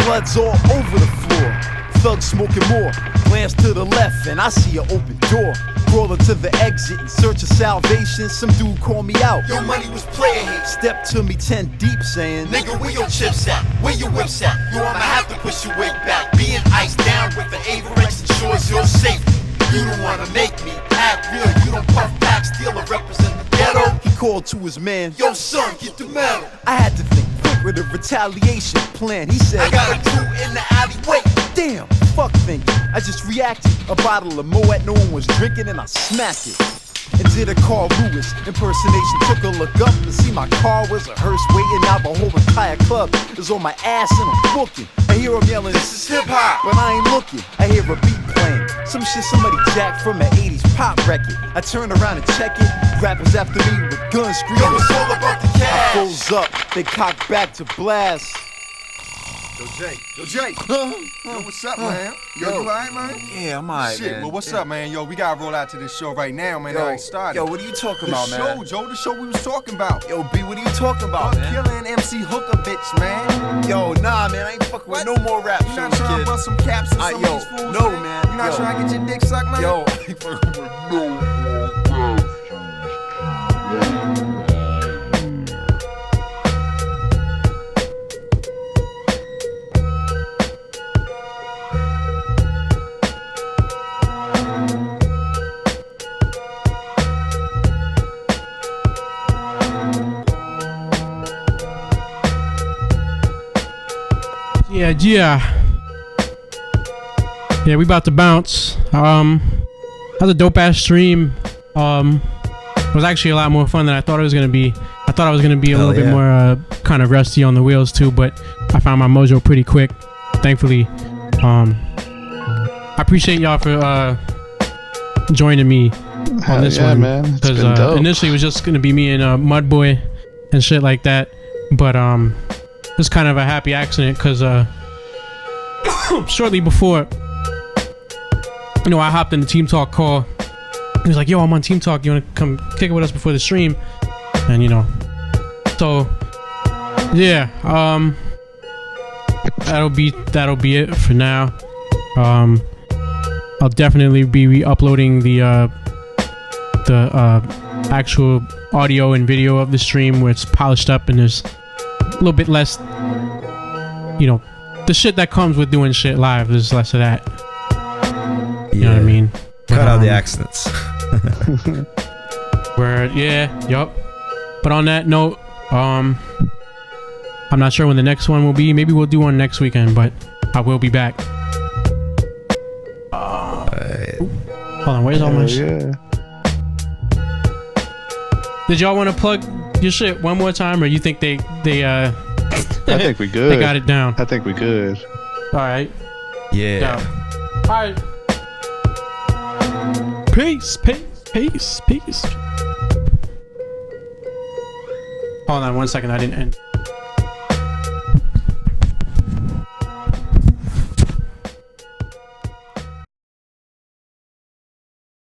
Blood's all over the floor. Thugs smoking more. Glance to the left and I see an open door. Crawling to the exit in search of salvation. Some dude called me out. Your money was player hate. Step to me 10 deep saying, nigga, where your chips at? Where your whips at? You I'ma have to push your weight back. Being iced down with the Averex ensures your safety. You don't wanna make me act real. You don't puff pack, steal or represent the ghetto. He called to his man, yo son, get the medal. I had to think with a retaliation plan. He said, I got a crew in the alleyway. Damn, fuck thinking. I just reacted. A bottle of Moet no one was drinking and I smacked it. And did a Carl Lewis impersonation. Took a look up and see my car was a hearse waiting out. The whole entire club is on my ass and I'm booking. I hear him yelling, this is hip hop. But I ain't looking. I hear a beat playing. Some shit somebody jacked from an 80s pop record. I turn around and check it. Rappers after me with guns screaming. Yo, it's all about the cash. I pulls up, they cock back to blast. Yo, Jay. Yo, what's up, man? Yo, you alright, man? Yeah, I'm alright, Shit, man. well, what's up, man? Yo, we gotta roll out to this show right now, man. I ain't started. Yo, what are you talking about, man? The show, Joe, the show we was talking about. Yo, B, what are you talking about, man? Killer and MC Hooker, bitch, man. Yo, nah, man, I ain't fucking with no more rap You shows, not trying kid. to bust some caps and some of yo, these fools, no, man. You not Yo. trying to get your dick sucked, man? Yo, I ain't fucking with no more rap shows. Yeah, we about to bounce. That's a dope ass stream. It was actually a lot more fun than I thought it was gonna be. I thought I was gonna be a little bit more kind of rusty on the wheels too, but I found my mojo pretty quick, thankfully. I appreciate y'all for joining me on this one, man. because initially it was just gonna be me and Mudb0y and shit like that, but it's kind of a happy accident because shortly before, you know, I hopped in the Team Talk call. He was like, yo, I'm on Team Talk, you want to come kick it with us before the stream? And you know, so yeah, that'll be it for now. I'll definitely be re-uploading the actual audio and video of the stream where it's polished up and there's a little bit less, you know, the shit that comes with doing shit live. There's less of that. You know what I mean? Cut out the accidents. Yup. But on that note, I'm not sure when the next one will be. Maybe we'll do one next weekend, but I will be back. Hold on, where's all my shit? Did y'all want to plug your shit one more time, or you think they I think we good. They got it down. I think we good. All right. Yeah. All right. Peace. Hold on 1 second. I didn't end.